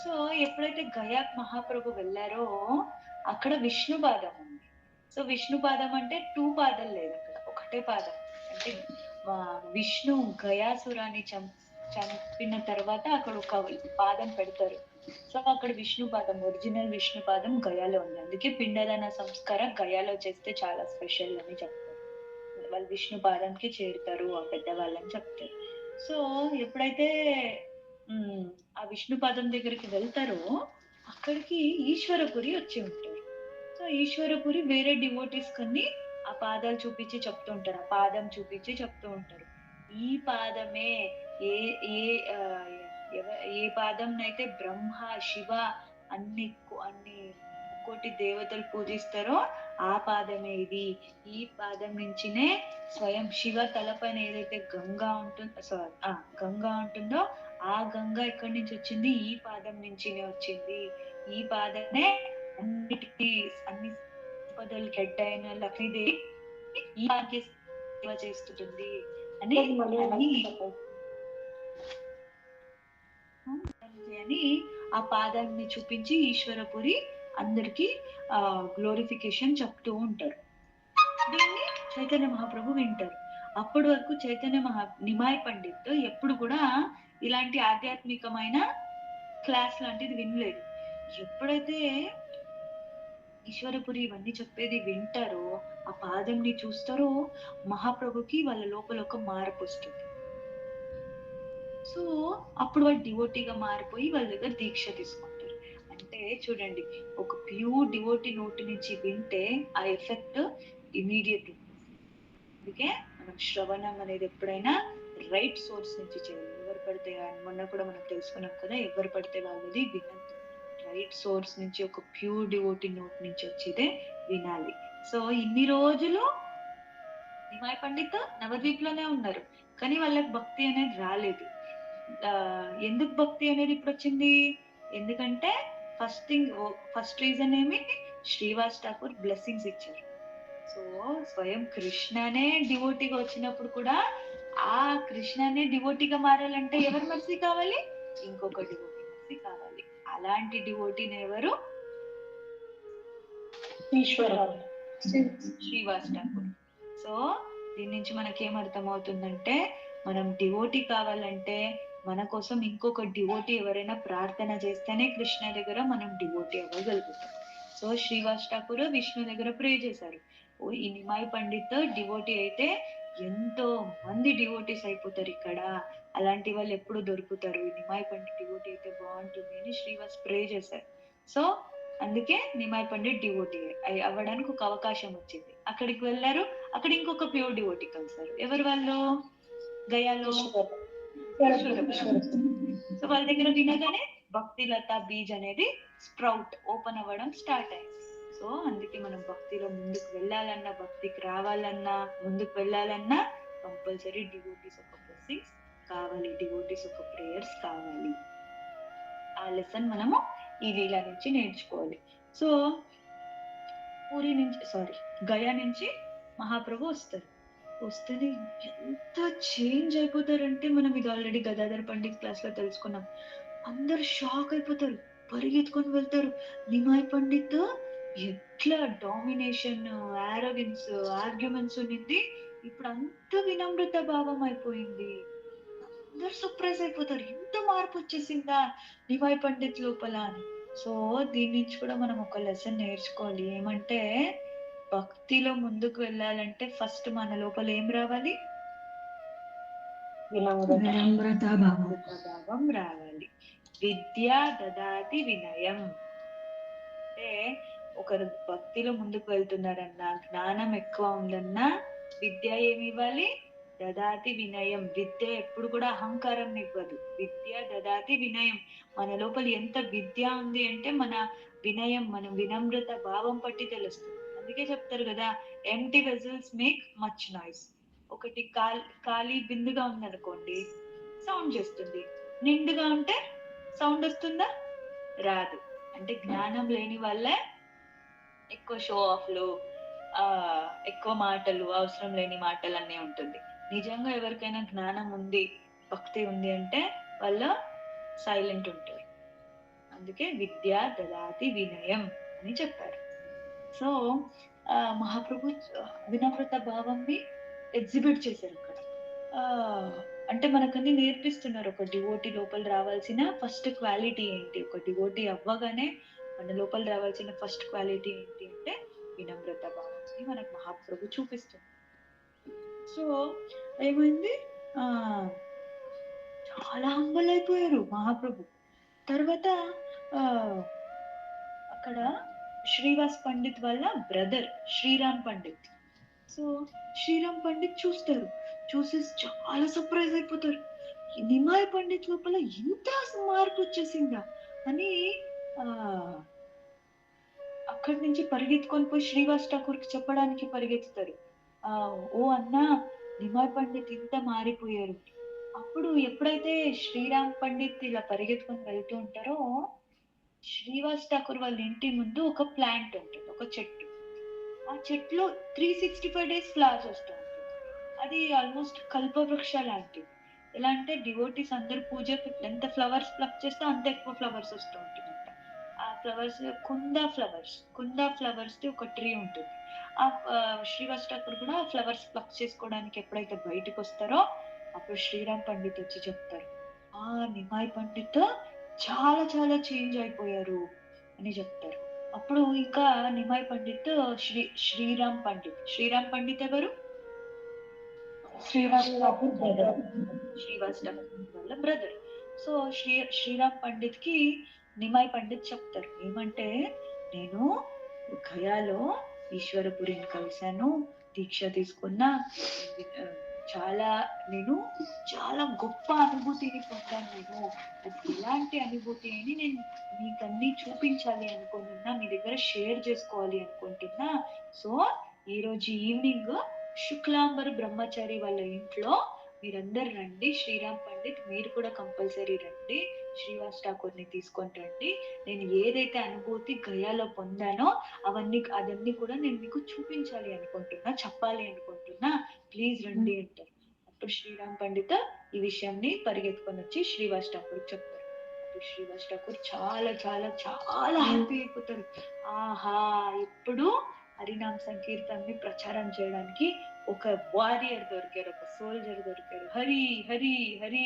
సో ఎప్పుడైతే గయాక్ మహాప్రభు వెళ్ళారో అక్కడ విష్ణు పాదం ఉంది. సో విష్ణు పాదం అంటే 2 పాదాలు లేదు, అక్కడ ఒకటే పాదం. అంటే విష్ణు గయాసురాన్ని చంపిన తర్వాత అక్కడ ఒక పాదం పెడతారు. సో అక్కడ విష్ణు పాదం, ఒరిజినల్ విష్ణు పాదం గయాలో ఉంది. అందుకే పిండదాన సంస్కారం గయాలో చేస్తే చాలా స్పెషల్ అని చెప్తారు. వాళ్ళు విష్ణు పాదానికి చేరుతారు ఆ పెద్దవాళ్ళని చెప్తారు. సో ఎప్పుడైతే ఆ విష్ణు పాదం దగ్గరికి వెళ్తారో అక్కడికి ఈశ్వరపురి వచ్చి ఉంటారు. సో ఈశ్వరపురి వేరే డివోటీస్ కొన్ని ఆ పాదాలు చూపించి చెప్తూ ఉంటారు, ఆ పాదం చూపించి చెప్తూ ఉంటారు, ఈ పాదమే ఏ పాదం అయితే బ్రహ్మ, శివ అన్ని కోటి దేవతలు పూజిస్తారో ఆ పాదమే ఇది. ఈ పాదం నుంచినే స్వయం శివ తలపైన ఏదైతే గంగా ఉంటుందో ఆ గంగా ఎక్కడి నుంచి వచ్చింది? ఈ పాదం నుంచినే వచ్చింది. ఈ పాదమే అన్ని సంపదలకి హెడ్ అయిన లక్ష్మీదేవి ఈ పాదకి సేవ చేస్తుంది. అని అని ఆ పాదాన్ని చూపించి ఈశ్వరపురి అందరికి గ్లోరిఫికేషన్ చెప్తూ ఉంటారు. దీన్ని చైతన్య మహాప్రభు వింటారు. అప్పటి వరకు నిమాయ్ పండిత్ ఎప్పుడు కూడా ఇలాంటి ఆధ్యాత్మికమైన క్లాస్ లాంటిది వినలేదు. ఎప్పుడైతే ఈశ్వరపురి ఇవన్నీ చెప్పేది వింటారో, ఆ పాదంని చూస్తారో, మహాప్రభుకి వాళ్ళ లోపల ఒక మార్పు వస్తుంది. సో అప్పుడు వాళ్ళు డివోటీగా మారిపోయి వాళ్ళ దగ్గర దీక్ష తీసుకుంటారు. అంటే చూడండి, ఒక ప్యూర్ డివోటీ నోటి నుంచి వింటే ఆ ఎఫెక్ట్ ఇమీడియట్. అందుకే మనం శ్రవణం అనేది ఎప్పుడైనా రైట్ సోర్స్ నుంచి చేయాలి. ఎవరు పడితే, మొన్న కూడా మనం తెలుసుకున్నాం కదా, ఎవరు పడితే వాళ్ళది వినద్దు. రైట్ సోర్స్ నుంచి ఒక ప్యూర్ డివోటీ నోట్ నుంచి వచ్చేదే వినాలి. సో ఇన్ని రోజులు నిమాయ్ పండిత్ నవద్వీప్ లోనే ఉన్నారు, కానీ వాళ్ళకి భక్తి అనేది రాలేదు. ఎందుకు భక్తి అనేది ఇప్పుడు వచ్చింది? ఎందుకంటే ఫస్ట్ రీజన్ ఏమి, శ్రీవాస్ ఠాకూర్ బ్లెస్సింగ్స్ ఇచ్చారు. సో స్వయం కృష్ణనే డివోటీగా వచ్చినప్పుడు కూడా ఆ కృష్ణనే డివోటీగా మారాలంటే ఎవరు మర్సీ కావాలి? ఇంకొక డివోటీ మర్సీ కావాలి. అలాంటి డివోటీని ఎవరు? శ్రీవాస్ ఠాకూర్. సో దీని నుంచి మనకేం అర్థం అవుతుందంటే, మనం డివోటీ కావాలంటే మన కోసం ఇంకొక డివోటీ ఎవరైనా ప్రార్థన చేస్తేనే కృష్ణ దగ్గర మనం డివోటీ అవ్వగలుగుతాం. సో శ్రీవాస్ ఠాకూర్ విష్ణు దగ్గర ప్రే చేశారు. ఈ నిమాయ్ పండిత్ డివోటీ అయితే ఎంతో మంది డివోటీస్ అయిపోతారు ఇక్కడ, అలాంటి వాళ్ళు ఎప్పుడు దొరుకుతారు, ఈ నిమాయ్ పండిత్ డివోటీ అయితే బాగుంటుంది అని శ్రీవాస్ ప్రే చేశారు. సో అందుకే నిమాయ్ పండిత్ డివోటీ అవ్వడానికి ఒక అవకాశం వచ్చింది. అక్కడికి వెళ్ళారు, అక్కడ ఇంకొక ప్యూర్ డివోటీ కలిసారు. ఎవరు వాళ్ళు? గయాలో. సో వాళ్ళ దగ్గర వినగానే భక్తి లతా బీజ్ అనేది స్ప్రౌట్ ఓపెన్ అవ్వడం స్టార్ట్ అయింది. సో అందుకే మనం భక్తిలో ముందుకు వెళ్ళాలన్నా, భక్తికి రావాలన్నా, ముందుకు వెళ్ళాలన్నా కంపల్సరీ డివోటీస్ ఒక బ్లెస్సింగ్స్ కావాలి, డివోటీస్ ఒక ప్రేయర్స్ కావాలి. ఆ లెసన్ మనము ఈ లీల నుంచి నేర్చుకోవాలి. సో గయా నుంచి మహాప్రభు వస్తారు. వస్తేనే ఎంత చేంజ్ అయిపోతారంటే, మనం ఇది ఆల్రెడీ గదాధర్ పండిత్ క్లాస్ లో తెలుసుకున్నాం. అందరు షాక్ అయిపోతారు, పరిగెత్తుకొని వెళ్తారు. నిమాయ్ పండిత్ ఎట్లా డామినేషన్, ఆరోగెన్స్, ఆర్గ్యుమెంట్స్ ఉన్నింది, ఇప్పుడు అంత వినమ్రత భావం అయిపోయింది. అందరు సర్ప్రైజ్ అయిపోతారు, ఎంత మార్పు వచ్చేసిందా నిమాయ్ పండిత్ లోపల అని. సో దీని నుంచి కూడా మనం ఒక లెసన్ నేర్చుకోవాలి. ఏమంటే, భక్తిలో ముందుకు వెళ్ళాలంటే ఫస్ట్ మన లోపల ఏం రావాలి? వినమ్రత భావం రావాలి. విద్య దదాతి వినయం. అంటే ఒకరు భక్తిలో ముందుకు వెళ్తున్నారన్నా, జ్ఞానం ఎక్కువ ఉందన్నా, విద్య ఏమి ఇవ్వాలి? దదాతి వినయం. విద్య ఎప్పుడు కూడా అహంకారం ఇవ్వదు. విద్య దదాతి వినయం. మన లోపల ఎంత విద్య ఉంది అంటే మన వినయం, మన వినమ్రత భావం పట్టి తెలుస్తుంది. అందుకే చెప్తారు కదా, empty vessels make much noise. ఒకటి ఖాళీ బిందుగా ఉందనుకోండి, సౌండ్ చేస్తుంది. నిండుగా ఉంటే సౌండ్ వస్తుందా? రాదు. అంటే జ్ఞానం లేని వాళ్ళే ఎక్కువ షో ఆఫ్లు, ఎక్కువ మాటలు, అవసరం లేని మాటలు అన్నీ ఉంటుంది. నిజంగా ఎవరికైనా జ్ఞానం ఉంది, భక్తి ఉంది అంటే వాళ్ళు సైలెంట్ ఉంటారు. అందుకే విద్య దదాతి వినయం అని చెప్పారు. సో మహాప్రభు వినమ్రత భావాన్ని ఎగ్జిబిట్ చేశారు అక్కడ. అంటే మనకన్నీ నేర్పిస్తున్నారు. ఒక డివోటీ లోపల రావాల్సిన ఫస్ట్ క్వాలిటీ ఏంటి, ఒక డివోటీ అవ్వగానే మన లోపల రావాల్సిన ఫస్ట్ క్వాలిటీ ఏంటి అంటే వినమ్రత భావాన్ని మనకు మహాప్రభు చూపిస్తుంది. సో ఏమైంది, చాలా హంబల్ అయిపోయారు మహాప్రభు. తర్వాత అక్కడ శ్రీవాస్ పండిత్ వాళ్ళ బ్రదర్ శ్రీరామ్ పండిత్. సో శ్రీరామ్ పండిత్ చూస్తారు, చూసి చాలా సర్ప్రైజ్ అయిపోతారు. నిమాయ్ పండిత్ లోపల ఇంత మార్పు వచ్చేసిందా అని అక్కడి నుంచి పరిగెత్తుకొని పోయి శ్రీవాస్ ఠాకూర్ కి చెప్పడానికి పరిగెత్తుతారు. ఓ అన్నా, నిమాయ్ పండిత్ ఇంత మారిపోయారు. అప్పుడు ఎప్పుడైతే శ్రీరామ్ పండిత్ ఇలా పరిగెత్తుకొని వెళ్తూ ఉంటారో, శ్రీవాస్ ఠాకూర్ వాళ్ళ ఇంటి ముందు ఒక ప్లాంట్ ఉంటుంది, ఒక చెట్టు. ఆ చెట్టులో 365 days ఫ్లవర్స్ వస్తూ ఉంటుంది. అది ఆల్మోస్ట్ కల్పవృక్ష లాంటిది. ఎలా అంటే డివోటీస్ అందరు పూజకి ఎంత ఫ్లవర్స్ ప్లక్ చేస్తే అంత ఎక్కువ ఫ్లవర్స్ వస్తూ ఉంటుందంట. ఆ ఫ్లవర్స్ కుందా ఫ్లవర్స్ ది ఒక ట్రీ ఉంటుంది. ఆ శ్రీవాస్ ఠాకూర్ కూడా ఫ్లవర్స్ ప్లక్ చేసుకోవడానికి ఎప్పుడైతే బయటకు వస్తారో అప్పుడు శ్రీరామ్ పండిత్ వచ్చి చెప్తారు, ఆ నిమాయ్ పండిత్ చాలా చాలా చేంజ్ అయిపోయారు అని చెప్తారు. అప్పుడు ఇంకా నిమాయ్ పండిత్ శ్రీరామ్ పండిత్ ఎవరు? శ్రీవాస్ ఠాకూర్ బ్రదర్. శ్రీవాస్ ఠాకూర్ వాళ్ళ బ్రదర్. సో శ్రీరామ్ పండిత్ కి నిమాయ్ పండిత్ చెప్తారు ఏమంటే, నేను గయాలో ఈశ్వరపురిని కలిశాను, దీక్ష తీసుకున్నా, ఆ, చాలా నేను చాలా గొప్ప అనుభూతిని పొందాను. నేను అది ఎలాంటి అనుభూతి అని నేను మీకన్నీ చూపించాలి అనుకుంటున్నా, మీ దగ్గర షేర్ చేసుకోవాలి అనుకుంటున్నా. సో ఈ రోజు ఈవినింగ్ శుక్లాంబర్ బ్రహ్మచారి వాళ్ళ ఇంట్లో మీరందరు రండి, శ్రీరామ్ పండిత్ మీరు కూడా కంపల్సరీ రండి, శ్రీవాస్ ఠాకూర్ ని తీసుకొని రండి. నేను ఏదైతే అనుభూతి గయాలో పొందానో అదన్నీ కూడా నేను మీకు చూపించాలి అనుకుంటున్నా, చెప్పాలి అనుకుంటున్నా, ప్లీజ్ రండి అంటారు. అప్పుడు శ్రీరామ్ పండిత్ ఈ విషయాన్ని పరిగెత్తుకొని వచ్చి శ్రీవాస్ ఠాకూర్ చెప్తారు. అప్పుడు శ్రీవాస్ ఠాకూర్ చాలా చాలా చాలా హ్యాపీ అయిపోతారు. ఆహా, ఇప్పుడు హరినామ్ సంకీర్తన్ని ప్రచారం చేయడానికి ఒక వారియర్ దొరికారు, ఒక సోల్జర్ దొరికారు. హరి హరి హరి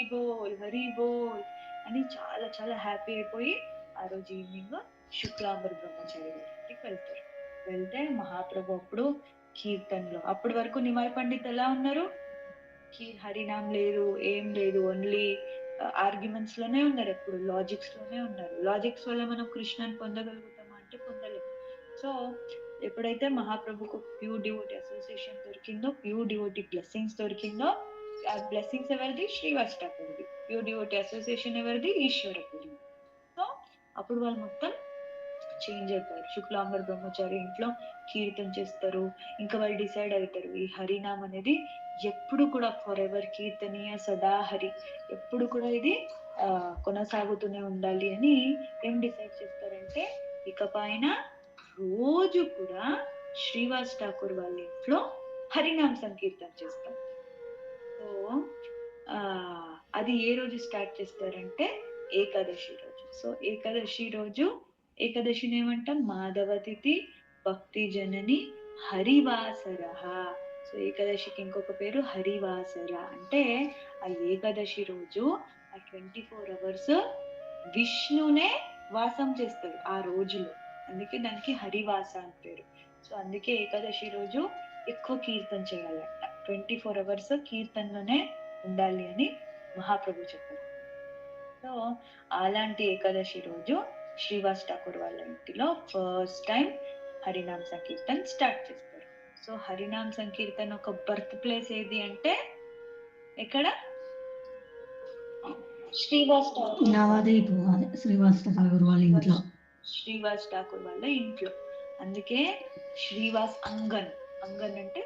బోల్ అని చాలా చాలా హ్యాపీ అయిపోయి ఆ రోజు ఈవినింగ్ శుక్లాంబర్ బ్రహ్మచారి గారికి వెళ్తారు. వెళ్తే మహాప్రభు అప్పుడు కీర్తనలో, అప్పటి వరకు నిమాయ్ పండిత్ ఎలా ఉన్నారు, హరినామ్ లేదు, ఏం లేదు, ఓన్లీ ఆర్గ్యుమెంట్స్ లోనే ఉన్నారు, ఎప్పుడు లాజిక్స్ లోనే ఉన్నారు. లాజిక్స్ వల్ల మనం కృష్ణని పొందగలుగుతామా అంటే పొందలేము. సో ఎప్పుడైతే మహాప్రభుకు ప్యూర్ డివోటీ అసోసియేషన్ దొరికిందో, ప్యూర్ డివోటీ బ్లెస్సింగ్స్ దొరికిందో, ఆ బ్లెస్సింగ్స్ ఎవరిది, శ్రీవాస్ ఠాకూర్ది. ప్యూర్ డివోటీ అసోసియేషన్ ఎవరిది, ఈశ్వరపురి. సో అప్పుడు వాళ్ళు మొత్తం చేంజ్ అయిపోయారు. శుక్లాంబర్ బ్రహ్మచారి ఇంట్లో కీర్తన చేస్తారు. ఇంకా వాళ్ళు డిసైడ్ అవుతారు ఈ హరినామ్ అనేది ఎప్పుడు కూడా ఫర్ ఎవర్ కీర్తనీయ సదా హరి, ఎప్పుడు కూడా ఇది కొనసాగుతూనే ఉండాలి అని ఏం డిసైడ్ చేస్తారంటే, ఇకపైన రోజు కూడా శ్రీవాస్ ఠాకూర్ వాళ్ళ ఇంట్లో హరినామ్ సంకీర్తన చేస్తారు. సో అది ఏ రోజు స్టార్ట్ చేస్తారంటే ఏకాదశి రోజు. సో ఏకాదశిని ఏమంటాం, మాధవ తిథి భక్తి జనని హరివాసర. సో ఏకాదశికి ఇంకొక పేరు హరివాసర. అంటే ఆ ఏకాదశి రోజు ఆ 24 hours విష్ణునే వాసం చేస్తారు ఆ రోజులో, అందుకే దానికి హరివాస అని పేరు. సో అందుకే ఏకాదశి రోజు ఎక్కువ కీర్తన చేయాలంట, 24 hours కీర్తనలోనే ఉండాలి అని మహాప్రభు చెప్పారు. సో అలాంటి ఏకాదశి రోజు శ్రీవాస్ ఠాకూర్ వాళ్ళ ఇంటిలో first time Harinam sankirtan start చేస్తారు. సో హరినామ్ సంకీర్తన్ ఒక బర్త్ ప్లేస్ ఏది అంటే ఎక్కడ, శ్రీవాస్ ఠాకూర్ నవదీప్ శ్రీవాస్ ఠాకూర్ వాళ్ళ ఇంట్లో. శ్రీవాస్ ఠాకూర్ వాళ్ళ ఇంట్లో. అందుకే శ్రీవాస్ అంగన్ అంటే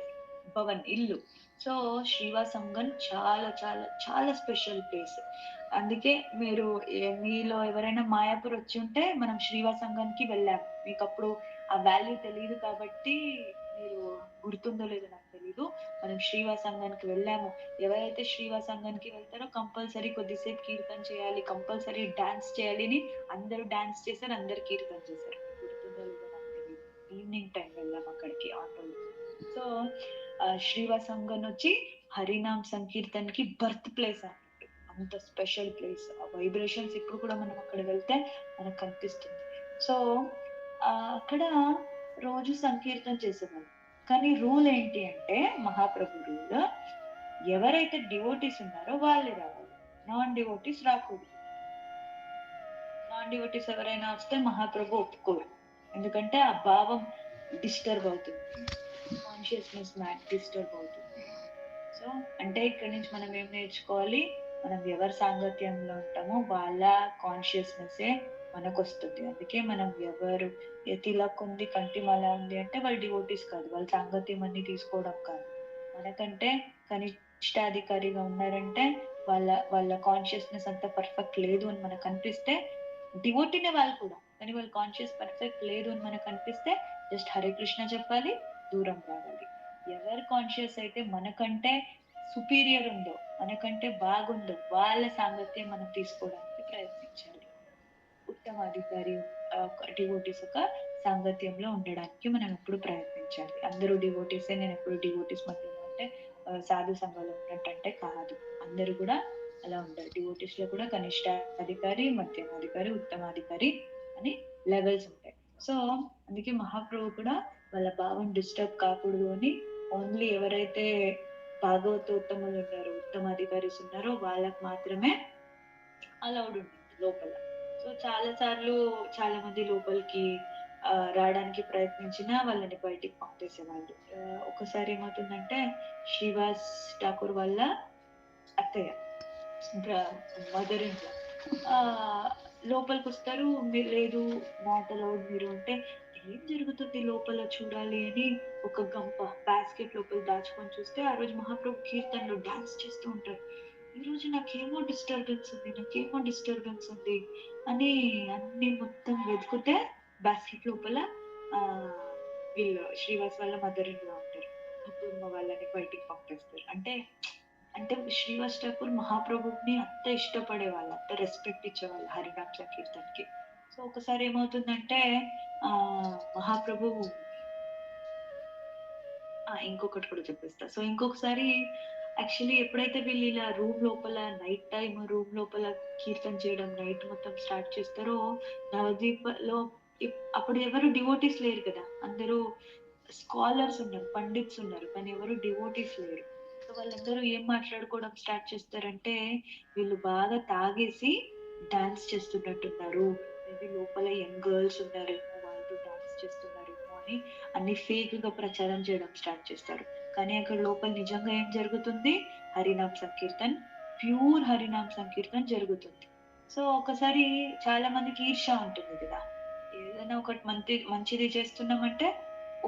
భవన్, ఇల్లు. సో శ్రీవాస్ అంగన్ చాలా చాలా చాలా స్పెషల్ ప్లేస్. అందుకే మీరు మీలో ఎవరైనా మాయాపూర్ వచ్చి ఉంటే మనం శ్రీవాస్ అంగన్ కి వెళ్ళాము, మీకు అప్పుడు ఆ వాల్యూ తెలియదు కాబట్టి మీరు గుర్తుందో లేదో నాకు తెలీదు. మనం శ్రీవాస్ అంగానికి వెళ్ళాము. ఎవరైతే శ్రీవాస్ అంగానికి వెళ్తారో కంపల్సరీ కొద్దిసేపు కీర్తన చేయాలి, కంపల్సరీ డాన్స్ చేయాలి అని అందరూ డాన్స్ చేశారు, అందరు కీర్తన చేశారు. గుర్తుందో లేదో నాకు తెలియదు. ఈవినింగ్ టైం వెళ్ళాం అక్కడికి ఆటోలో. సో శ్రీవాస్ అంగన్ వచ్చి హరినామ్ సంకీర్తన్ కి బర్త్ ప్లేస్ అన్నట్టు, అంత స్పెషల్ ప్లేస్. ఆ వైబ్రేషన్స్ ఇప్పుడు కూడా మనం అక్కడ వెళ్తే మనకు కనిపిస్తుంది. సో అక్కడ రోజు సంకీర్తన చేసేవాళ్ళు. కానీ రూల్ ఏంటి అంటే, మహాప్రభు రూల్, ఎవరైతే డివోటీస్ ఉన్నారో వాళ్ళే రావాలి, నాన్ డివోటీస్ రాకూడదు. నాన్ డివోటీస్ ఎవరైనా వస్తే మహాప్రభు ఒప్పుకోరు, ఎందుకంటే ఆ భావం డిస్టర్బ్ అవుతుంది, కాన్షియస్నెస్ డిస్టర్బ్ అవుతుంది. సో అంటే ఇక్కడ నుంచి మనం ఏం నేర్చుకోవాలి, మనం ఎవరి సాంగత్యంలో ఉంటామో వాళ్ళ కాన్షియస్నెస్ మనకు వస్తుంది. అందుకే మనం ఎవరు తిలక్ ఉంది, కంటిమాల ఉంది అంటే వాళ్ళు డివోటీస్ కాదు, వాళ్ళ సాంగత్యం అన్ని తీసుకోవడం కాదు. మనకంటే కనిష్టాధికారిగా ఉన్నారంటే వాళ్ళ కాన్షియస్నెస్ అంత పర్ఫెక్ట్ లేదు అని మనకు అనిపిస్తే, డివోటీనే వాళ్ళు కూడా, కానీ వాళ్ళ కాన్షియస్ పర్ఫెక్ట్ లేదు అని మనకు అనిపిస్తే జస్ట్ హరే కృష్ణ చెప్పాలి, దూరం రావాలి. ఎవరు కాన్షియస్ అయితే మనకంటే సుపీరియర్ ఉందో, మనకంటే బాగుందో వాళ్ళ సాంగత్యం మనం తీసుకోవడానికి ప్రయత్నించాలి. ఉత్తమాధికారి డివోటీస్ ఒక సాంగత్యంలో ఉండడానికి మనం ఎప్పుడు ప్రయత్నించాలి. అందరూ డివోటీసే, నేను ఎప్పుడు డివోటీస్ మధ్యలో అంటే సాధు సంఘంలో ఉన్నట్టంటే కాదు. అందరూ కూడా అలా ఉంటారు. డివోటీస్ లో కూడా కనిష్టాధికారి, మధ్యమాధికారి, ఉత్తమాధికారి అని లెవెల్స్ ఉంటాయి. సో అందుకే మహాప్రభు కూడా వాళ్ళ భావం డిస్టర్బ్ కాకూడదు అని ఓన్లీ ఎవరైతే భాగవతోత్తములు ఉన్నారో, ఉత్తమాధికారిస్ ఉన్నారో వాళ్ళకి మాత్రమే అలౌడ్ ఉంటుంది లోపల. సో చాలా సార్లు చాలా మంది లోపలికి రావడానికి ప్రయత్నించినా వాళ్ళని బయటికి పంపేసేవాళ్ళు. ఒకసారి ఏమవుతుందంటే శ్రీవాస్ ఠాకూర్ వాళ్ళ అత్తయ్య మదర్ ఇన్ లా లోపలికి వస్తారు. మీరు లేదు, నాట్ అలౌడ్ మీరు అంటే ఏం జరుగుతుంది లోపల చూడాలి అని ఒక గంప బాస్కెట్ లోపల దాచుకొని చూస్తే ఆ రోజు మహాప్రభు కీర్తనలో డాన్స్ చేస్తూ ఉంటారు. ఈ రోజు నాకేమో డిస్టర్బెన్స్ ఉంది అని అన్ని మొత్తం వెతుకుతే బాస్కెట్ లోపల ఆ వీళ్ళు శ్రీవాస్ వాళ్ళ మదర్ ఇన్ లా ఉంటారు. అప్పుడు మా వాళ్ళని బయటికి పంపేస్తారు. అంటే అంటే శ్రీవాస్ ఠాకూర్ మహాప్రభుని అంత ఇష్టపడేవాళ్ళు, అంత రెస్పెక్ట్ ఇచ్చేవాళ్ళు హరినామ్ సంకీర్తన్కి. సో ఒకసారి ఏమవుతుందంటే ఆ మహాప్రభు ఇంకొకటి కూడా చెప్పేస్తా. సో ఇంకొకసారి యాక్చువల్లీ ఎప్పుడైతే వీళ్ళు ఇలా రూమ్ లోపల నైట్ టైం రూమ్ లోపల కీర్తన చేయడం నైట్ మొత్తం స్టార్ట్ చేస్తారో, నవదీపలో అప్పుడు ఎవరు డివోటీస్ లేరు కదా, అందరూ స్కాలర్స్ ఉన్నారు, పండిట్స్ ఉన్నారు, కానీ ఎవరు డివోటీస్ లేరు. సో వాళ్ళందరూ ఏం మాట్లాడుకోవడం స్టార్ట్ చేస్తారంటే వీళ్ళు బాగా తాగేసి డాన్స్ చేస్తున్నట్టున్నారు, మేబీ లోపల యంగ్ గర్ల్స్ ఉన్నారేమో వాళ్ళతో డాన్స్ చేస్తున్నారేమో అని అన్ని ఫేక్ గా ప్రచారం చేయడం స్టార్ట్ చేస్తారు. కానీ అక్కడ లోపల నిజంగా ఏం జరుగుతుంది? హరినామ్ సంకీర్తన్, ప్యూర్ హరినామ్ సంకీర్తన్ జరుగుతుంది. సో ఒకసారి చాలా మందికి ఈర్ష్య ఉంటుంది కదా, ఏదైనా ఒకటి మంచిది చేస్తున్నామంటే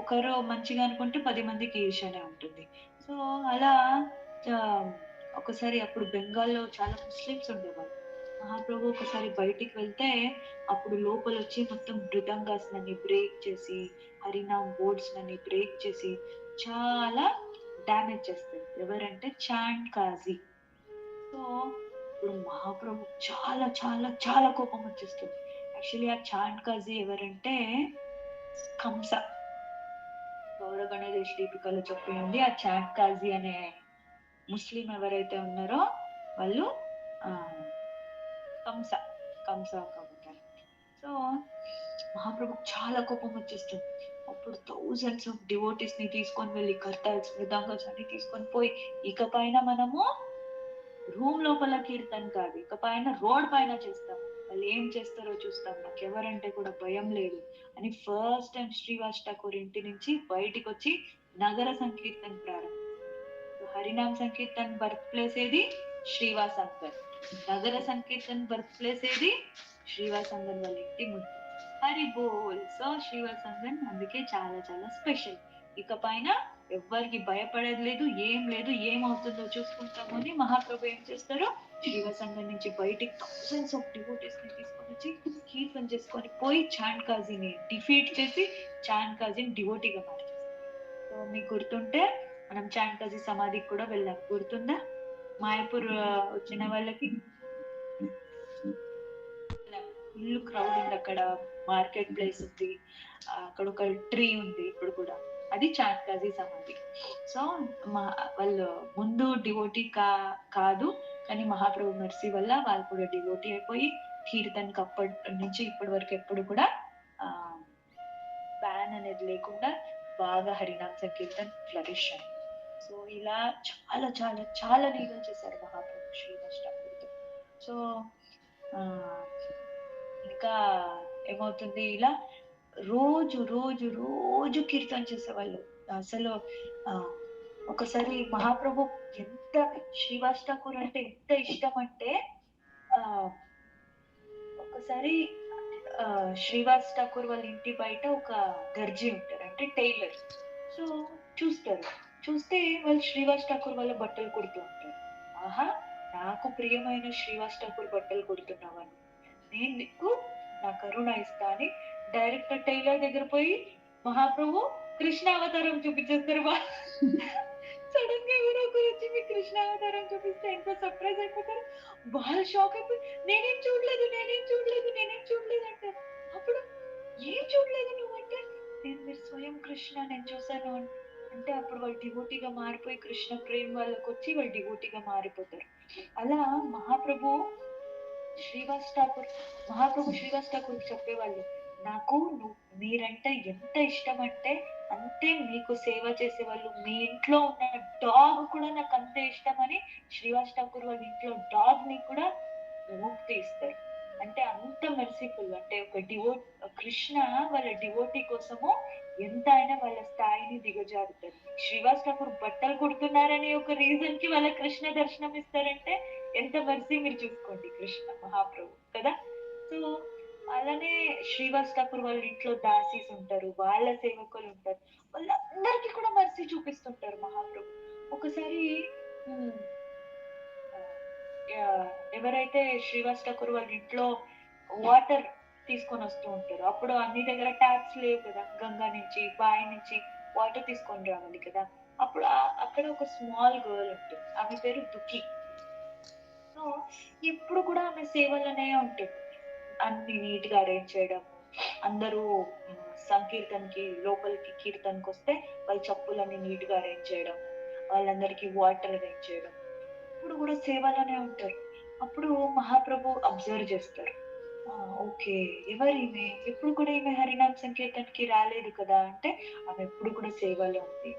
ఒకరు మంచిగా అనుకుంటే 10 మందికి ఈర్ష్యనే ఉంటుంది. సో అలా ఒకసారి అప్పుడు బెంగాల్లో చాలా ముస్లిమ్స్ ఉండేవాళ్ళు. మహాప్రభు ఒకసారి బయటికి వెళ్తే అప్పుడు లోపల వచ్చి మొత్తం మృదంగాస్ నని బ్రేక్ చేసి, హరినామ్ బోర్డ్స్ నని బ్రేక్ చేసి చాలా డ్యామేజ్ చేస్తారు. ఎవరంటే చాండ్ కాజీ. సో ఇప్పుడు మహాప్రభు చాలా చాలా చాలా కోపం వచ్చేస్తుంది. యాక్చువల్లీ ఆ చాండ్ కాజీ ఎవరంటే కంస. గౌర గణేష్ దీపికలో చెప్పింది ఆ చాండ్ కాజీ అనే ముస్లిం ఎవరైతే ఉన్నారో వాళ్ళు ఆ కంస అవుతారు. సో మహాప్రభు చాలా కోపం వచ్చేస్తుంది. అప్పుడు థౌజండ్స్ ఆఫ్ డివోటీస్ ని తీసుకొని వెళ్ళి కర్తాల్స్ మృదంగల్స్ అన్ని తీసుకొని పోయి ఇక పైన మనము రూమ్ లోపల కీర్తన కాదు, ఇక పైన రోడ్ పైన చేస్తాం, వాళ్ళు ఏం చేస్తారో చూస్తాం, నాకు ఎవరంటే కూడా భయం లేదు అని ఫస్ట్ టైం శ్రీవాస్ ఠాకూర్ ఇంటి నుంచి బయటికి వచ్చి నగర సంకీర్తన ప్రారంభిస్తారు. హరినామ్ సంకీర్తన్ బర్త్ ప్లేస్ ఏది? శ్రీవాస్ అంకర్. నగర సంకీర్తన్ బర్త్ ప్లేస్ ఏది? శ్రీవాస్ అంగన్ వాళ్ళ ఇంటి ముందు. హరి బోల్. సో శ్రీవాస్ అంగన్ అందుకే చాలా చాలా స్పెషల్. ఇక పైన ఎవ్వరికి భయపడేది లేదు, ఏం లేదు, ఏమవుతుందో చూసుకుంటాము అని మహాప్రభు ఏం చేస్తారు, శ్రీవాస్ అంగన్ నుంచి బయటికి థౌసండ్స్ ఆఫ్ డివోటీస్ ని తీసుకొని వచ్చి కీర్తన చేసుకొని పోయి చాండ్ కాజీని డిఫీట్ చేసి చాండ్ కాజీని డివోటీగా మార్చేస్తారు. సో మీకు గుర్తుంటే మనం చాండ్ కాజీ సమాధికి కూడా వెళ్ళాం, గుర్తుందా? మాయాపూర్ వచ్చిన వాళ్ళకి ఫుల్ క్రౌడ్ ఉంది, అక్కడ మార్కెట్ ప్లేస్ ఉంది, అక్కడ ఒక ట్రీ ఉంది ఇప్పుడు కూడా, అది చాండ్ కాజీ సమాధి. సో వాళ్ళు ముందు డివోటీ కాదు, కానీ మహాప్రభు మెర్సీ వల్ల వాళ్ళు కూడా డివోటీ అయిపోయి కీర్తన్కి అప్పటి నుంచి ఇప్పటి వరకు ఎప్పుడు కూడా బ్యాన్ అనేది లేకుండా బాగా హరినామ్ సంకీర్తన్ ఫ్లరిష్ అయింది. సో ఇలా చాలా చాలా చాలా లీలలు చేశారు మహాప్రభు శ్రీవాస్ ఠాకూర్తో. సో ఇంకా ఏమవుతుంది, ఇలా రోజు రోజు రోజు కీర్తన చేసేవాళ్ళు. అసలు ఒకసారి మహాప్రభు ఎంత శ్రీవాస్ ఠాకూర్ అంటే ఎంత ఇష్టం అంటే ఒకసారి శ్రీవాస్ ఠాకూర్ వాళ్ళ ఇంటి బయట ఒక దర్జీ ఉంటారు, అంటే టైలర్. సో చూస్తే వాళ్ళు శ్రీవాస్ ఠాకూర్ వాళ్ళ బట్టలు కుడుతూ ఉంటారు. ఆహా, నాకు ప్రియమైన శ్రీవాస్ ఠాకూర్ బట్టలు కుడుతున్నావని, నేను నీకు నా కరుణ ఇస్తా అని డైరెక్ట్ టైలర్ దగ్గర పోయి మహాప్రభు కృష్ణ అవతారం చూపించేస్తారు సడన్ గా ఎవరో ఒకరు వచ్చి మీకు కృష్ణ అవతారం చూపిస్తే ఎంత సర్ప్రైజ్ అయిపోతారు. వాళ్ళు షాక్ అయిపోయి నేనేం చూడలేదు అంటారు. అప్పుడు ఏం చూడలేదు నువ్వు అంటే మీరు స్వయం కృష్ణ నేను చూసాను అంటే అప్పుడు వాళ్ళు డివోటీగా మారిపోయి కృష్ణ ప్రేమ వాళ్ళకి వచ్చి వాళ్ళు డివోటీగా మారిపోతారు. అలా మహాప్రభు శ్రీవాస్ ఠాకూర్ చెప్పేవాళ్ళు, నాకు మీరంటే ఎంత ఇష్టం అంటే అంతే మీకు సేవ చేసేవాళ్ళు, మీ ఇంట్లో ఉన్న డాగ్ కూడా నాకు అంతే ఇష్టం అని శ్రీవాస్ ఠాకూర్ వాళ్ళ ఇంట్లో డాగ్ ని కూడా విముక్తి ఇస్తారు. అంటే అంత మెర్సిఫుల్. అంటే ఒక కృష్ణ వాళ్ళ డివోటీ కోసము ఎంత అయినా వాళ్ళ స్థాయిని దిగజారుతారు. శ్రీవాస్ ఠాకూర్ బట్టలు కుడుతున్నారని ఒక రీజన్ కి వాళ్ళ కృష్ణ దర్శనం ఇస్తారంటే ఎంత మెర్సీ మీరు చూసుకోండి కృష్ణ మహాప్రభు కదా. సో అలానే శ్రీవాస్ ఠాకూర్ వాళ్ళ ఇంట్లో దాసీస్ ఉంటారు, వాళ్ళ సేవకులు ఉంటారు, వాళ్ళందరికీ కూడా మెర్సీ చూపిస్తుంటారు మహాప్రభు. ఒకసారి ఉమ్, ఆ, ఎవరైతే శ్రీవాస్ ఠాకూర్ వాళ్ళ ఇంట్లో వాటర్ తీసుకొని వస్తూ ఉంటారు, అప్పుడు అన్ని దగ్గర ట్యాప్స్ లేవు కదా, గంగా నుంచి బావి నుంచి వాటర్ తీసుకొని రావాలి కదా. అప్పుడు అక్కడ ఒక స్మాల్ గర్ల్ ఉంటుంది, ఆమె పేరు దుఃఖి. సో ఎప్పుడు కూడా ఆమె సేవలోనే ఉంటుంది. అన్ని నీట్ గా అరేంజ్ చేయడం, అందరూ సంకీర్తనకి లోపలికి కీర్తనకి వస్తే వాళ్ళ చెప్పులన్నీ నీట్ గా అరేంజ్ చేయడం, వాళ్ళందరికీ వాటర్ అరేంజ్ చేయడం, ఇప్పుడు కూడా సేవలోనే ఉంటారు. అప్పుడు మహాప్రభు అబ్జర్వ్ చేస్తారు, ఓకే ఎవరు ఈమె, ఎప్పుడు కూడా ఈమె హరినామ్ సంకీర్తనకి రాలేదు కదా అంటే ఆమె ఎప్పుడు కూడా సేవలో ఉంది.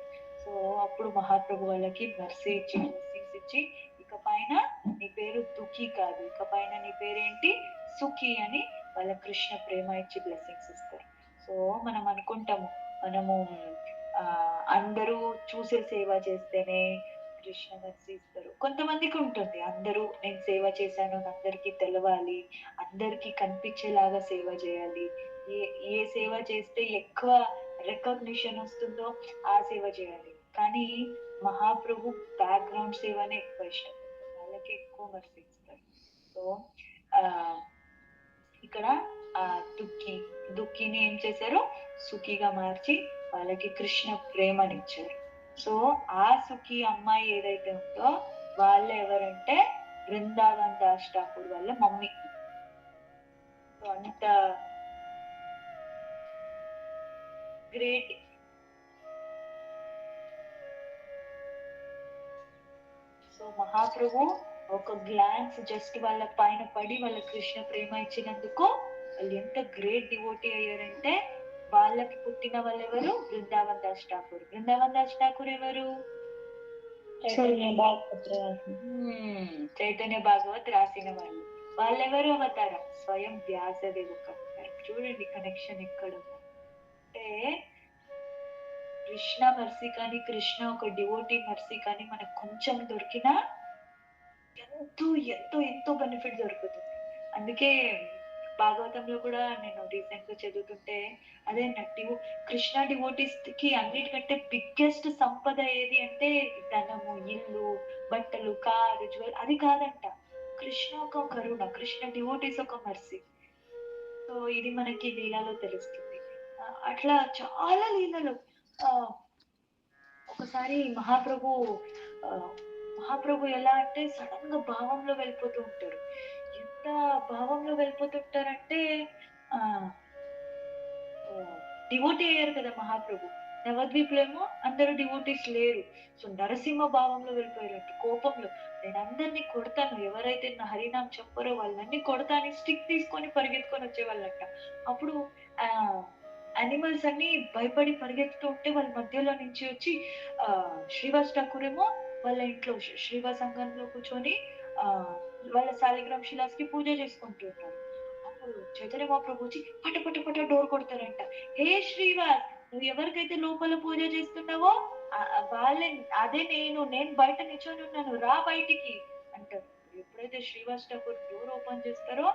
సో అప్పుడు మహాప్రభు వాళ్ళకి మెర్సీ ఇచ్చి బ్లెస్సింగ్స్ ఇచ్చి, ఇక పైన నీ పేరు దుఃఖి కాదు, ఇక పైన నీ పేరేంటి సుఖి అని వాళ్ళ కృష్ణ ప్రేమ ఇచ్చి బ్లెస్సింగ్స్ ఇస్తారు. సో మనం అనుకుంటాము మనము ఆ అందరూ చూసే సేవ చేస్తేనే కృష్ణ మెర్సీ ఇస్తారు. కొంతమందికి ఉంటుంది అందరూ నేను సేవ చేశాను అని అందరికీ తెలవాలి, అందరికీ కనిపించేలాగా సేవ చేయాలి, ఏ సేవ చేస్తే ఎక్కువ రికగ్నిషన్ వస్తుందో ఆ సేవ చేయాలి. కానీ మహాప్రభు బ్యాక్గ్రౌండ్ సేవనే ఎక్కువ ఇష్టపడతారు, వాళ్ళకి ఎక్కువ మెర్సీ ఇస్తారు. సో ఆ ఇక్కడ ఆ దుఃఖిని ఏం చేశారు, సుఖిగా మార్చి వాళ్ళకి కృష్ణ ప్రేమనిచ్చారు. సో ఆ సుఖి అమ్మాయి ఏదైతే ఉందో వాళ్ళ ఎవరంటే బృందావన్ దాస్ ఠాకూర్ వాళ్ళ మమ్మీ. సో అంత గ్రేట్. సో మహాప్రభు ఒక గ్లాన్స్ జస్ట్ వాళ్ళ పైన పడి వాళ్ళ కృష్ణ ప్రేమ ఇచ్చినందుకు వాళ్ళు ఎంత గ్రేట్ డివోటీ అయ్యారంటే, వాళ్ళకి పుట్టిన వాళ్ళు ఎవరు, బృందావన్ దాస్ ఠాకూర్. బృందావన్ దాస్ ఠాకూర్ ఎవరు, చైతన్య భాగవత్ రాసిన వాళ్ళు. వాళ్ళెవరు అవతారం, స్వయం వ్యాసదేవ్ ఒక అవతారం. చూడండి కనెక్షన్ ఎక్కడ అంటే కృష్ణ మర్సీ కానీ, కృష్ణ ఒక డివోటీ మర్సీ కానీ మనకు కొంచెం దొరికినా ఎంతో ఎంతో ఎంతో బెనిఫిట్ దొరుకుతుంది. అందుకే భాగవతంలో కూడా నేను రీసెంట్ గా చదువుతుంటే అదే కృష్ణ డివోటీస్ కి అన్నిటికంటే బిగ్గెస్ట్ సంపద ఏది అంటే ధనము, ఇల్లు, బట్టలు, కారు, జ్యువెల్ అది కాదంట. కృష్ణ ఒక కరుణ, కృష్ణ డివోటీస్ ఒక మర్సీ. సో ఇది మనకి లీలలో తెలుస్తుంది. అట్లా చాలా లీలలు. ఒకసారి మహాప్రభు ఎలా అంటే సడన్ గా భావంలో వెళ్ళిపోతూ ఉంటారు. ఎంత భావంలో వెళ్ళిపోతుంటారంటే ఆ డివోటీ అయ్యారు కదా మహాప్రభు, నవద్వీప్లేమో అందరూ డివోటీస్ లేరు. సో నరసింహ భావంలో వెళ్ళిపోయారంట, కోపంలో నేను అందరినీ కొడతాను, ఎవరైతే నా హరినాం చెప్పారో వాళ్ళని కొడతాను, స్టిక్ తీసుకొని పరిగెత్తుకొని వచ్చేవాళ్ళంట. అప్పుడు ఆ అనిమల్స్ అన్ని భయపడి పరిగెత్తుతూ ఉంటే వాళ్ళ మధ్యలో నుంచి వచ్చి శ్రీవాస్ ఠాకూర్ ఏమో వాళ్ళ ఇంట్లో శ్రీవాస్ సంఘంలో కూర్చొని వాళ్ళ శాలిగ్రామ్ శిలాస్ కి పూజ చేసుకుంటున్నారు. అప్పుడు చైతన్య మహాప్రభు వచ్చి పట పట పట డోర్ కొడతారంట. హే శ్రీవాస్, నువ్వు ఎవరికైతే లోపల పూజ చేస్తున్నావో అదే నేను బయట నిల్చొని ఉన్నాను, రా బయటికి అంటారు. ఎప్పుడైతే శ్రీవాస్ ఠాకూర్ డోర్ ఓపెన్ చేస్తారో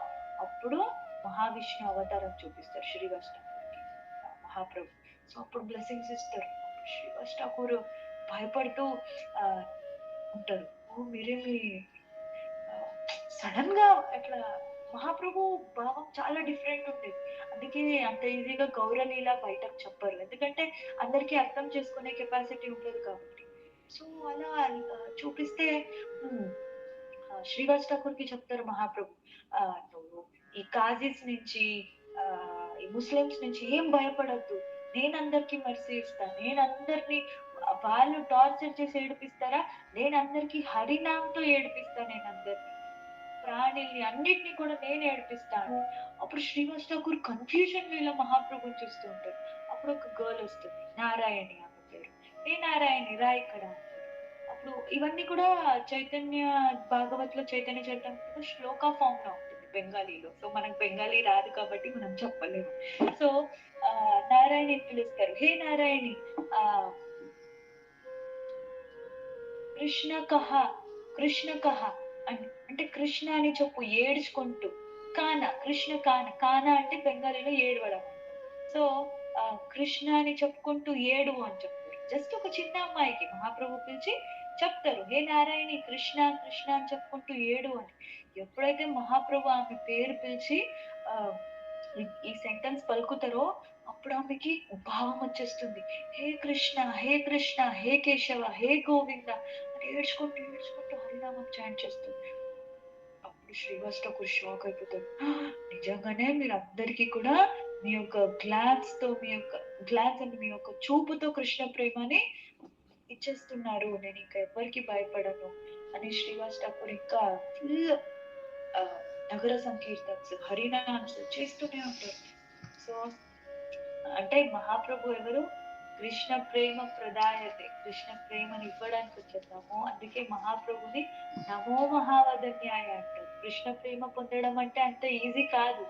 అప్పుడు మహావిష్ణు అవతారం చూపిస్తారు శ్రీవాస్ ఠాకూర్కి మహాప్రభు. సో అప్పుడు బ్లెస్సింగ్స్ ఇస్తారు. శ్రీవాస్ ఠాకూర్ భయపడుతూ ఉంటారు. మీరేమి సడన్ గా అట్లా మహాప్రభు భావం చాలా డిఫరెంట్ ఉండేది. అందుకే అంత ఈజీగా గౌరలీల బయటకు చెప్పరు. ఎందుకంటే అందరికీ అర్థం చేసుకునే కెపాసిటీ ఉండదు కాబట్టి. సో అలా చూపిస్తే హ్మ్. శ్రీవాస్ ఠాకూర్‌కి చెప్తారు మహాప్రభు. "నువ్వు ఈ కాజీస్ నుంచి ఈ ముస్లిమ్స్ నుంచి ఏం భయపడొద్దు. నేనందరికీ మర్సీ ఇస్తా. నేనందరిని వాళ్ళు టార్చర్ చేసి ఏడిపిస్తారా? నేనందరికీ హరినామ్‌తో ఏడిపిస్తా నేనందరిని. ప్రాణిల్ని అన్నిటిని కూడా నేను ఏడిపిస్తాను." అప్పుడు శ్రీవాస్ ఠాకూర్ కన్‌ఫ్యూజన్‌లో ఇలా మహాప్రభుని చూస్తూ ఉంటారు. అప్పుడు ఒక గర్ల్ వస్తుంది. నారాయణి ఆమె పేరు. "ఏ నారాయణి రా ఇక్కడ" అంటారు. అప్పుడు ఇవన్నీ కూడా చైతన్య భాగవత్‌లో చైతన్య చరితామృతంలో శ్లోక ఫార్మ్‌లో ఉంటుంది బెంగాలీలో. సో మనకు బెంగాలీ రాదు కాబట్టి మనం చెప్పలేము. సో నారాయణిని పిలుస్తారు. "హే నారాయణి ఆహ్, కృష్ణ కహ, కృష్ణ కహ" అంటే కృష్ణ అని చెప్పు ఏడ్చుకుంటూ. కాన, కృష్ణ కాన. కాన అంటే బెంగాలీలో ఏడవడం. సో కృష్ణ అని చెప్పుకుంటూ ఏడు అని చెప్తారు. జస్ట్ ఒక చిన్న అమ్మాయికి మహాప్రభు పిలిచి చెప్తారు. "హే నారాయణి కృష్ణ, కృష్ణ" అని చెప్పుకుంటూ ఏడు అని. ఎప్పుడైతే మహాప్రభు ఆమె పేరు పిలిచి ఆహ్, ఈ సెంటెన్స్ పలుకుతారో అప్పుడు ఆమెకి భావం వచ్చేస్తుంది. "హే కృష్ణ, హే కృష్ణ, హే కేశవ, హే గోవింద" అని ఏడ్చుకుంటూ, ఏడ్చుకుంటూ హరినామం చాంట్ చేస్తుంది. అప్పుడు శ్రీవాస్ ఠాకూర్ షాక్ అయిపోతారు. నిజంగానే మీరందరికీ కూడా మీ యొక్క గ్లాన్స్ అంటే మీ యొక్క చూపుతో కృష్ణ ప్రేమని ఇచ్చేస్తున్నారు. నేనింక ఎవ్వరికీ భయపడను అని శ్రీవాస్ ఠాకూర్ ఇంకా ఫుల్ నగర సంకీర్తన్స్, హరినామ్స్ చేస్తూనే ఉంటారు. సో అంటే మహాప్రభు ఎవరు? కృష్ణ ప్రేమ ప్రదాయతే. కృష్ణ ప్రేమని ఇవ్వడానికి వచ్చేసాము. అందుకే మహాప్రభుని నమో మహావదన్యాయ అంటారు. కృష్ణ ప్రేమ పొందడం అంటే అంత ఈజీ కాదు.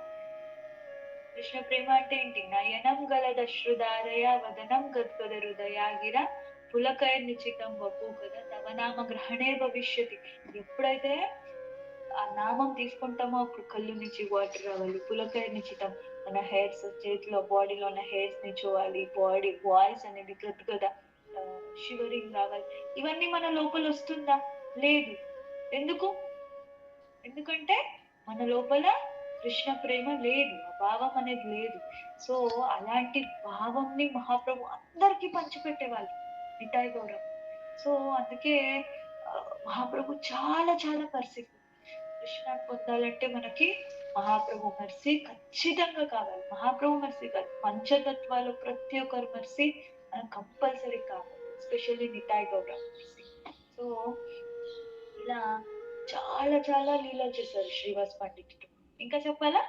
కృష్ణ ప్రేమ అంటే ఏంటి? నయనం గలదశ్రుధారయ వదనం గద్గద హృదయాగిర పులకయ నిచితం వపు కదా తవ నామ గ్రహణే భవిష్యతి. ఎప్పుడైతే ఆ నామం తీసుకుంటామో అప్పుడు కళ్ళు నుంచి వాటర్ రావాలి. పులకయ నిచితం మన హెయిర్స్ చేతిలో బాడీలో ఉన్న హెయిర్స్ ని చూడాలి. బాడీ వాయిస్ అనేది గద్గద షివరింగ్ రావాలి. ఇవన్నీ మన లోపల వస్తుందా? లేదు. ఎందుకు? ఎందుకంటే మన లోపల కృష్ణ ప్రేమ లేదు. ఆ భావం అనేది లేదు. సో అలాంటి భావంని మహాప్రభు అందరికీ పంచిపెట్టేవాళ్ళు నితాయ్ గౌరవ్. సో అందుకే మహాప్రభు చాలా చాలా పర్సిఫుల్. కృష్ణాన్ని పొందాలంటే మనకి మహాప్రభు మెర్సీ ఖచ్చితంగా కావాలి. మహాప్రభు మెర్సీ కాదు. పంచతత్వాలు ప్రతి ఒక్కరి మెర్సీ మనకు కంపల్సరీ కావాలి. Especially Nitai Gaurav mercy. So ఇలా చాలా చాలా లీలలు చేశారు శ్రీవాస్ పండితుడు. ఇంకా చెప్పాలా?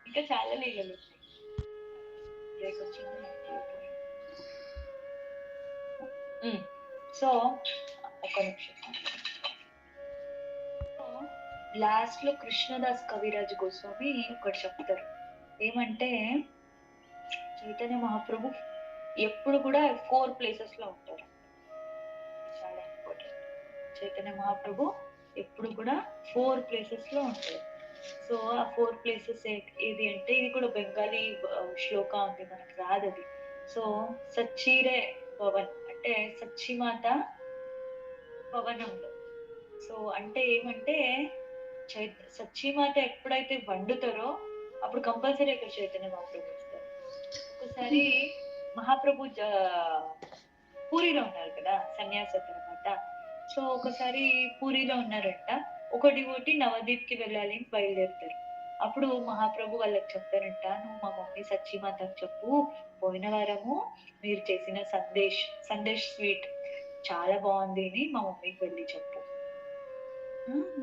ఇంకా చాలా లీలలు ఉన్నాయి. బ్రేక్ వచ్చింది నాకు. సో ఒక నిమిషం. లాస్ట్ లో కృష్ణదాస్ కవిరాజ్ గోస్వామి ఒకటి చెప్తారు. ఏమంటే చైతన్య మహాప్రభు ఎప్పుడు కూడా 4 ప్లేసెస్ లో ఉంటారు. చాలా ఇంపార్టెంట్. చైతన్య మహాప్రభు ఎప్పుడు కూడా 4 ప్లేసెస్ లో ఉంటారు. సో ఆ 4 ప్లేసెస్ ఏది అంటే ఇది కూడా బెంగాలీ శ్లోక ఉంది, మనకు రాదది. సో సచ్చీరే భవన్ అంటే సచ్చిమాత భవనంలో. సో అంటే ఏమంటే సచ్చీమాత ఎప్పుడైతే వండుతారో అప్పుడు కంపల్సరీ అక్కడ చైతన్య మహాప్రభు వస్తారు. ఒకసారి మహాప్రభు పూరిలో ఉన్నారు కదా సన్యాస తర్వాత. సో ఒకసారి పూరిలో ఉన్నారంట. ఒక డివోటి నవదీప్ కి వెళ్ళాలి అని బయలుదేరుతారు. అప్పుడు మహాప్రభు వాళ్ళకి చెప్తారంట, "నువ్వు మా మమ్మీ సచ్చిమాతకు చెప్పు, పోయిన వారము మీరు చేసిన సందేశ్ స్వీట్ చాలా బాగుంది అని మా మమ్మీకి వెళ్ళి చెప్పు."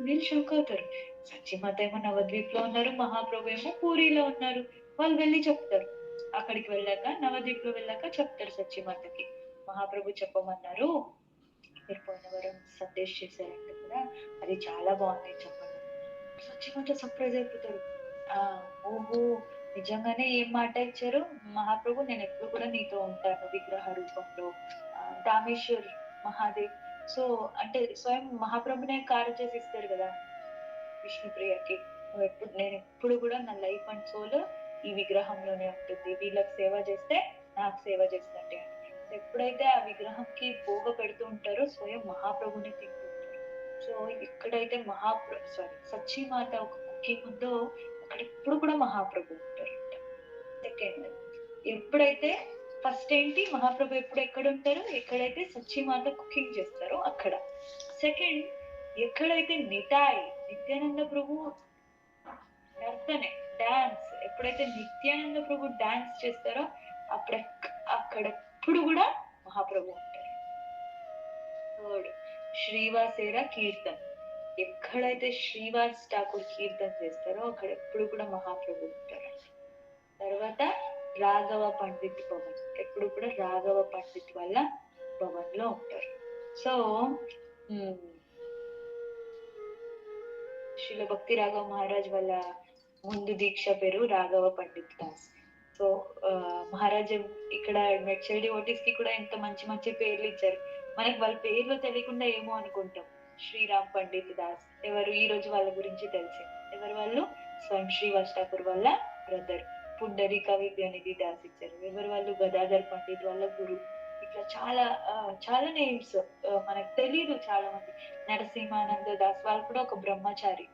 వీళ్ళు షాక్ అవుతారు. సత్యమాత ఏమో నవద్వీప్ లో ఉన్నారు, మహాప్రభు ఏమో పూరిలో ఉన్నారు. వాళ్ళు వెళ్ళి చెప్తారు. అక్కడికి వెళ్ళాక నవద్వీప్ లో వెళ్ళాక చెప్తారు సత్యమాతకి, మహాప్రభు చెప్పమన్నారు, మీరు పోయిన వారం సందేశ్ చేశారంట కదా, అది చాలా బాగుంది చెప్పండి. సత్యమాత సర్ప్రైజ్ అయిపోతారు. ఆ ఓహో, నిజంగానే ఏం మాట ఇచ్చారు మహాప్రభు, నేను ఎప్పుడు కూడా నీతో ఉంటాను విగ్రహ రూపంలో, రామేశ్వర్ మహాదేవ్. సో అంటే స్వయం మహాప్రభునే కారు చేసి ఇస్తారు కదా విష్ణుప్రియకి, నేను ఎప్పుడు కూడా నా లైఫ్ అండ్ సోల్ ఈ విగ్రహంలోనే ఉంటుంది, వీళ్ళకి సేవ చేస్తే నాకు సేవ చేస్తుంటే అని. ఎప్పుడైతే ఆ విగ్రహంకి భోగ పెడుతూ ఉంటారో స్వయం మహాప్రభుని తింటుంటారు. సో ఎక్కడైతే సచ్చిమాత ఒక కుకింగ్ ఉందో అక్కడ ఎప్పుడు కూడా మహాప్రభు ఉంటారంట. సెకండ్, ఎప్పుడైతే ఫస్ట్ ఏంటి, మహాప్రభు ఎప్పుడు ఎక్కడ ఉంటారు, ఎక్కడైతే సచ్చిమాత కుకింగ్ చేస్తారో అక్కడ. సెకండ్, ఎక్కడైతే నితాయ్ నిత్యానంద ప్రభు నర్తనే డాన్స్, ఎప్పుడైతే నిత్యానంద ప్రభు డాన్స్ చేస్తారో అక్కడ అక్కడెప్పుడు కూడా మహాప్రభు ఉంటారు. థర్డ్, శ్రీవాసేర కీర్తన్, ఎక్కడైతే శ్రీవాస్ ఠాకూర్ కీర్తన్ చేస్తారో అక్కడ ఎప్పుడు కూడా మహాప్రభు ఉంటారు. తర్వాత రాఘవ పండిత్ భవన్, ఎప్పుడు కూడా రాఘవ పండిత్ వాళ్ళ భవన్ లో ఉంటారు. సో శ్రీల భక్తి రాఘవ మహారాజ్ వాళ్ళ ముందు దీక్ష పేరు రాఘవ పండిత్ దాస్. సో మహారాజ్ ఇక్కడ మెడ్చల్ డివోటీస్ కి కూడా ఎంత మంచి మంచి పేర్లు ఇచ్చారు. మనకి వాళ్ళ పేర్లు తెలియకుండా ఏమో అనుకుంటాం. శ్రీరామ్ పండిత్ దాస్ ఎవరు, ఈ రోజు వాళ్ళ గురించి తెలిసింది. ఎవరు వాళ్ళు? స్వయం శ్రీవాస్ ఠాకూర్ వాళ్ళ బ్రదర్. పుండరీక విద్యానిధి దాస్ ఇచ్చారు. ఎవరు వాళ్ళు? గదాధర్ పండిత్ వాళ్ళ గురు. ఇట్లా చాలా చాలా నేమ్స్ మనకు తెలీదు చాలా మంది. నరసింహానంద దాస్ వాళ్ళు కూడా ఒక బ్రహ్మచారి.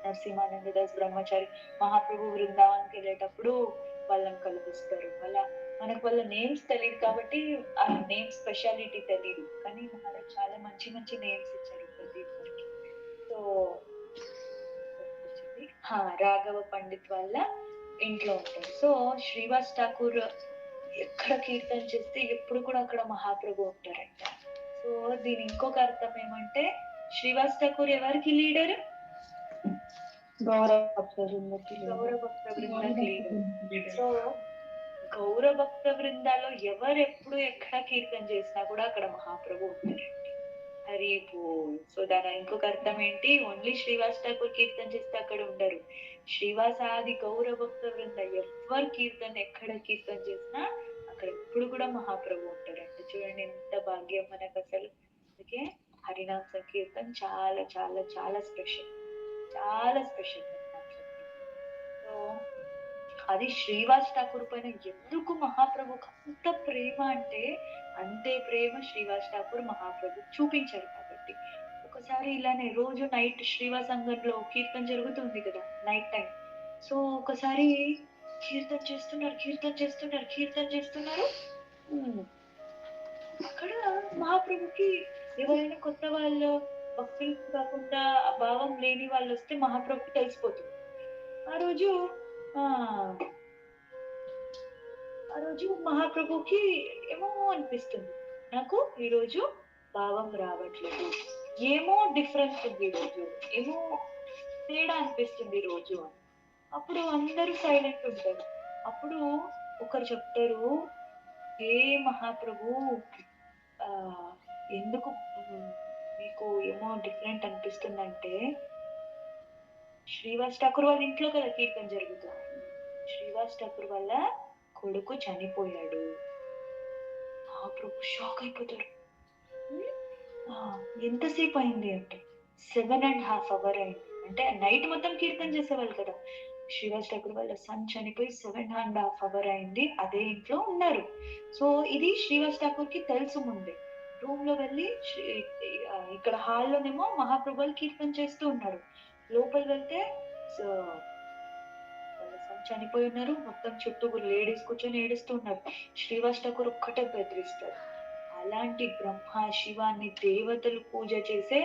నరసింహానంద దాస్ బ్రహ్మచారి. మహాప్రభు బృందావన్కి వెళ్ళేటప్పుడు వాళ్ళని కలుపిస్తారు. అలా మనకు వాళ్ళ నేమ్స్ తెలియదు కాబట్టి ఆ నేమ్ స్పెషాలిటీ తెలియదు. కానీ మహారాజ్ చాలా మంచి మంచి నేమ్స్ ఇచ్చారు ప్రతి ఒక్కరికి. సో రాఘవ పండిత్ వాళ్ళ ఇంట్లో ఉంటారు. సో శ్రీవాస్ ఠాకూర్ ఎక్కడ కీర్తన చేస్తే ఎప్పుడు కూడా అక్కడ మహాప్రభు ఉంటారంట. సో దీని ఇంకొక అర్థం ఏమంటే, శ్రీవాస్ ఠాకూర్ ఎవరికి లీడర్? గౌరవ భక్త బృందానికి లీడర్. సో గౌరవ భక్త బృందాలో ఎవరు ఎప్పుడు ఎక్కడ కీర్తన చేసినా కూడా అక్కడ మహాప్రభు ఉంటారండి. హరి బోల్. సో దాని ఇంకొక అర్థం ఏంటి, ఓన్లీ శ్రీవాస్ ఠాకూర్ కీర్తన చేస్తే అక్కడ ఉండరు. శ్రీవాస ఆది గౌరవ భక్త బృంద ఎవరు కీర్తన ఎక్కడ కీర్తన చేసినా అక్కడ ఎప్పుడు కూడా మహాప్రభు ఉంటారంట. చూడండి ఎంత భాగ్యం మనకు అసలు. అందుకే హరినామ సంకీర్తన్ చాలా చాలా చాలా స్పెషల్, చాలా స్పెషల్. సో అది శ్రీవాస్ ఠాకూర్ పైన ఎందుకు మహాప్రభుకు అంత ప్రేమ అంటే, అంతే ప్రేమ శ్రీవాస్ ఠాకూర్ మహాప్రభు చూపించారు కాబట్టి. ఒకసారి ఇలానే రోజు నైట్ శ్రీవాస్ అంగంలో కీర్తన జరుగుతుంది కదా నైట్ టైం. సో ఒకసారి కీర్తన చేస్తున్నారు. అక్కడ మహాప్రభుకి ఎవరైనా కొత్త వాళ్ళు, భక్తులు కాకుండా భావం లేని వాళ్ళు వస్తే మహాప్రభుకి తెలిసిపోతుంది. ఆ రోజు మహాప్రభుకి ఏమో అనిపిస్తుంది, నాకు ఈ రోజు భావం రావట్లేదు, ఏమో డిఫరెన్స్ ఉంది, ఈ రోజు ఏమో తేడా అనిపిస్తుంది రోజు అని. అప్పుడు అందరూ సైలెంట్ ఉంటారు. అప్పుడు ఒకరు చెప్తారు, ఏ మహాప్రభు ఎందుకు మీకు ఏమో డిఫరెంట్ అనిపిస్తుందంటే, శ్రీవాస్ ఠాకూర్ వాళ్ళ ఇంట్లో కదా కీర్తన జరుగుతుంది. శ్రీవాస్ ఠాకూర్ వాళ్ళ కొడుకు చనిపోయాడు. మహాప్రభు షాక్ అయిపోతారు. ఎంతసేపు అయింది అంటే 7.5 hours అయింది. అంటే నైట్ మొత్తం కీర్తన చేసేవాళ్ళు కదా. శ్రీవాస్ ఠాకూర్ వాళ్ళ సన్ చనిపోయి 7.5 hours అయింది. అదే ఇంట్లో ఉన్నారు. సో ఇది శ్రీవాస్ ఠాకూర్ కి తెలుసు ముందే. రూమ్ లో వెళ్ళి ఇక్కడ హాల్లోనేమో మహాప్రభులు కీర్తన చేస్తూ ఉన్నారు. లోపల వెళ్తే వాళ్ళ సన్ చనిపోయి ఉన్నారు. మొత్తం చుట్టూ లేడీస్ కూర్చొని ఏడుస్తూ ఉన్నారు. శ్రీవాస్ ఠాకూర్ ఒక్కటే బెదిరిస్తారు. అలాంటి బ్రహ్మ శివాన్ని దేవతలు పూజ చేసే